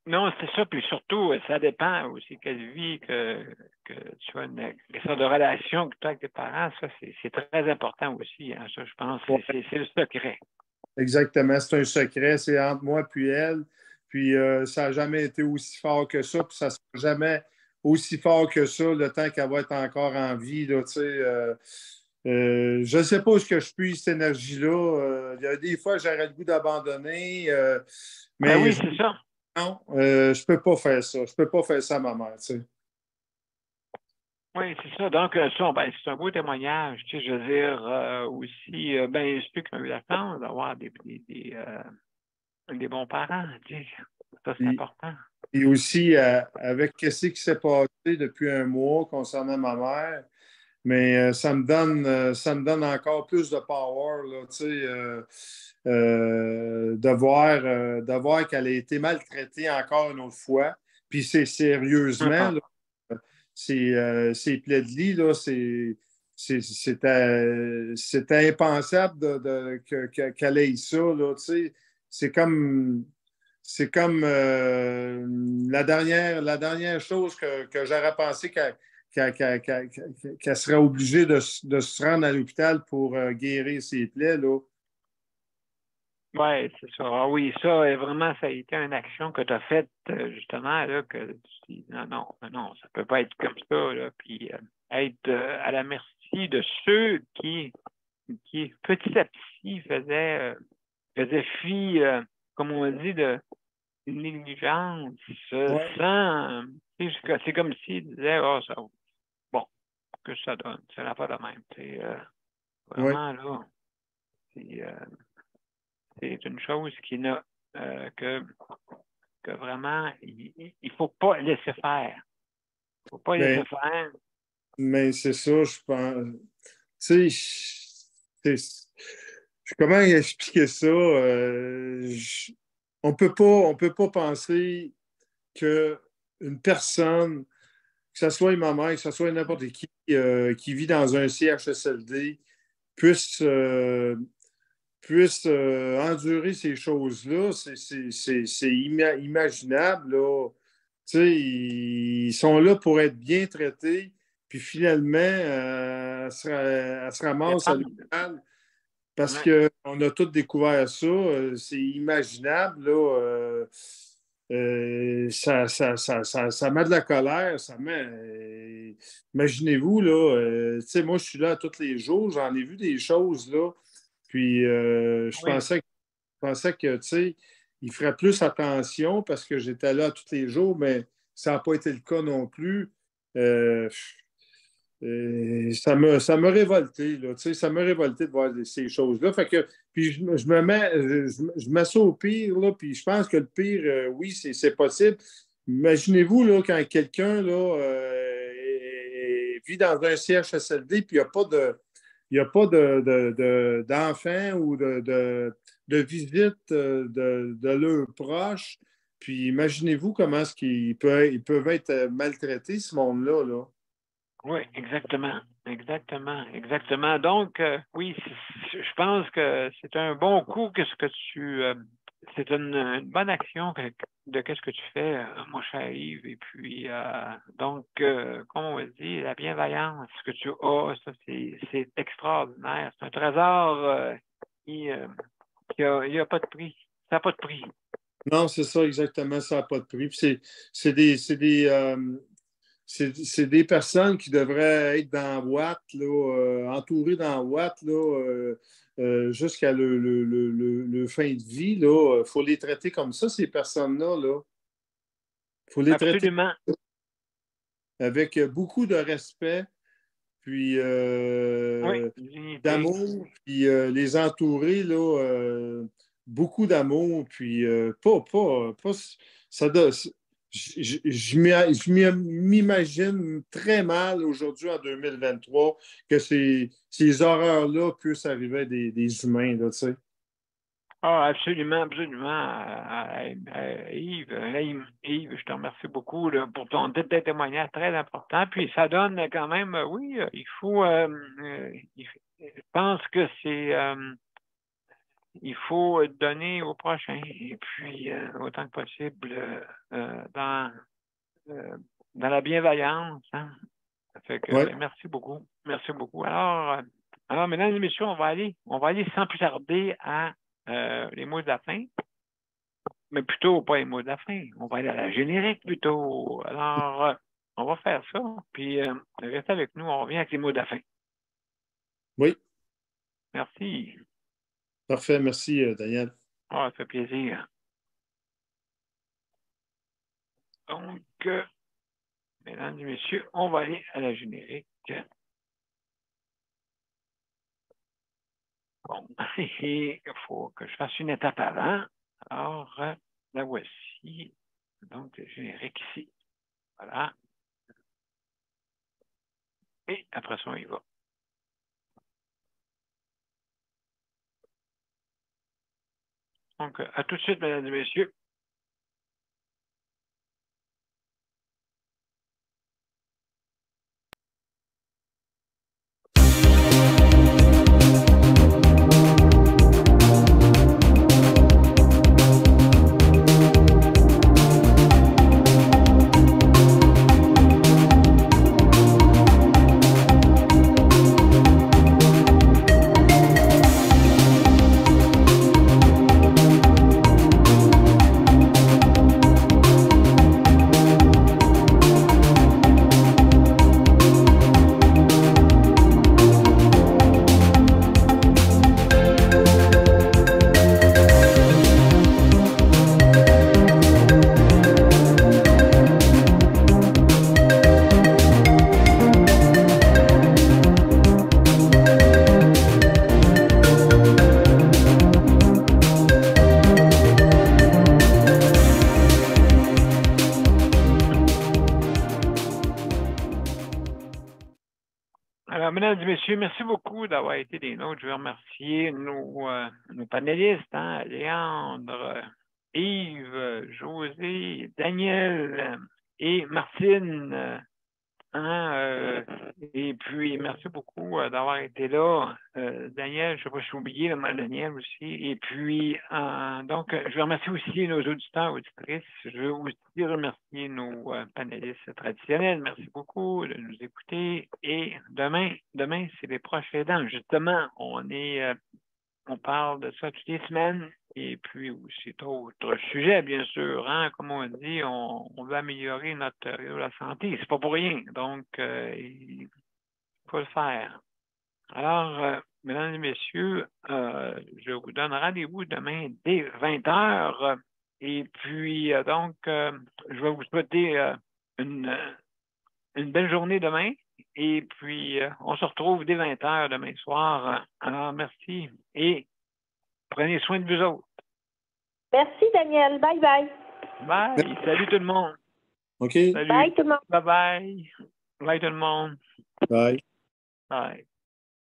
Non, c'est ça. Puis surtout, ça dépend aussi quelle vie que tu as, quelle sorte de relation que tu as avec tes parents. Ça, c'est très important aussi. Hein, ça, je pense. C'est le secret. Exactement. C'est un secret. C'est entre moi et elle. Puis ça n'a jamais été aussi fort que ça. Puis ça ne sera jamais aussi fort que ça le temps qu'elle va être encore en vie. Là, je ne sais pas où je puise cette énergie-là. Il y a des fois, j'aurais le goût d'abandonner. Mais oui, c'est ça. Non, je ne peux pas faire ça. Je ne peux pas faire ça à ma mère. Tu sais. Oui, c'est ça. Donc, ça, c'est un beau témoignage. Tu sais, je veux dire, aussi, ceux qui ont eu la chance d'avoir des bons parents. Tu sais, ça, c'est important. Et aussi, avec ce qui s'est passé depuis un mois concernant ma mère, mais ça me donne encore plus de power, là, tu sais, de voir qu'elle a été maltraitée encore une autre fois. Puis c'est sérieusement, là, ces plaies de lit, là, c'était impensable qu'elle ait ça, là, tu sais. C'est comme la dernière chose que j'aurais pensé qu'elle serait obligée de se rendre à l'hôpital pour guérir ses plaies, là. Oui, c'est ça. Ah oui, ça, vraiment, ça a été une action que tu as faite, justement, là, que tu dis, non, ça ne peut pas être comme ça, là, puis être à la merci de ceux qui petit à petit, faisaient fi, comme on dit, de négligence, sans, c'est comme s'ils disaient, oh, ça, bon, que ça donne, ça n'a pas de même, vraiment, là, c'est une chose qui n'a que vraiment, il ne faut pas laisser faire. Il ne faut pas laisser faire. Mais c'est ça, je pense. Tu sais, comment expliquer ça? On peut pas penser qu'une personne, que ce soit ma mère, que ce soit n'importe qui vit dans un CHSLD, puisse endurer ces choses-là, c'est imaginable. Là. Ils sont là pour être bien traités, puis finalement, elle se ramasse à l'hôpital parce qu'on a tous découvert ça. C'est imaginable, là. Ça met de la colère, ça met. Imaginez-vous, là, tu sais, moi, je suis là tous les jours, j'en ai vu des choses, là, puis je pensais que, tu sais, il ferait plus attention parce que j'étais là tous les jours, mais ça n'a pas été le cas non plus. Ça m'a révolté, là, tu sais, ça m'a révolté de voir ces choses-là. Fait que, puis je mets ça au pire, là, puis je pense que le pire, oui, c'est possible. Imaginez-vous, là, quand quelqu'un, là, vit dans un CHSLD, puis il n'y a pas d'enfants ou de visite de leurs proches. Puis imaginez-vous comment est-ce ils peuvent être maltraités, ce monde-là, là. Oui, exactement. Exactement. Donc, oui, je pense que c'est un bon coup que ce que tu... c'est une bonne action de qu'est-ce que tu fais, mon cher Yves. Et puis, donc, comme on dit, la bienveillance que tu as, ça, c'est extraordinaire. C'est un trésor qui a pas de prix. Ça n'a pas de prix. Non, c'est ça, exactement, ça n'a pas de prix. Puis c'est des personnes qui devraient être dans la boîte, là, entourées dans la boîte là, jusqu'à le fin de vie. Il faut les traiter comme ça, ces personnes-là. Il faut les traiter avec beaucoup de respect, puis d'amour, puis les entourer, là, beaucoup d'amour, puis pas ça doit. Je m'imagine très mal aujourd'hui, en 2023, que ces horreurs-là puissent arriver à des humains, là, tu sais. Ah, absolument. Yves, je te remercie beaucoup là, pour ton témoignage très important. Puis ça donne quand même, oui, il faut, je pense que il faut donner au prochain, et puis autant que possible dans la bienveillance. Hein. Ça fait que merci beaucoup. Merci beaucoup. Alors, mesdames et messieurs, on va aller sans plus tarder à les mots de la fin. Mais plutôt pas les mots de la fin. On va aller à la générique plutôt. Alors, on va faire ça. Puis restez avec nous, on revient avec les mots de la fin. Oui. Merci. Parfait, merci Daniel. Ça fait plaisir. Donc, mesdames et messieurs, on va aller à la générique. Bon, il faut que je fasse une étape avant. Alors, la voici. Donc, le générique ici. Voilà. Et après ça, on y va. Donc, à tout de suite, mesdames et messieurs. Mesdames et messieurs, merci beaucoup d'avoir été des nôtres. Je veux remercier nos panélistes, hein, Léandre, Yves, José, Daniel et Martine. Et puis, merci beaucoup d'avoir été là. Daniel, je ne sais pas si j'ai oublié, Daniel aussi. Et puis, donc, je veux remercier aussi nos auditeurs, auditrices. Je veux aussi remercier nos panélistes traditionnels. Merci beaucoup de nous écouter. Et demain, c'est les proches aidants. Justement, on parle de ça toutes les semaines. Et puis aussi d'autres sujets, bien sûr. Hein? Comme on dit, on veut améliorer notre la santé. C'est pas pour rien. Donc, il faut le faire. Alors, mesdames et messieurs, je vous donne rendez-vous demain dès 20h. Et puis, donc, je vais vous souhaiter une belle journée demain. Et puis, on se retrouve dès 20h demain soir. Alors, merci et prenez soin de vous autres. Merci, Daniel. Bye bye. Bye. Salut tout le monde. OK. Salut. Bye tout le monde. Bye bye. Bye tout le monde. Bye. Bye.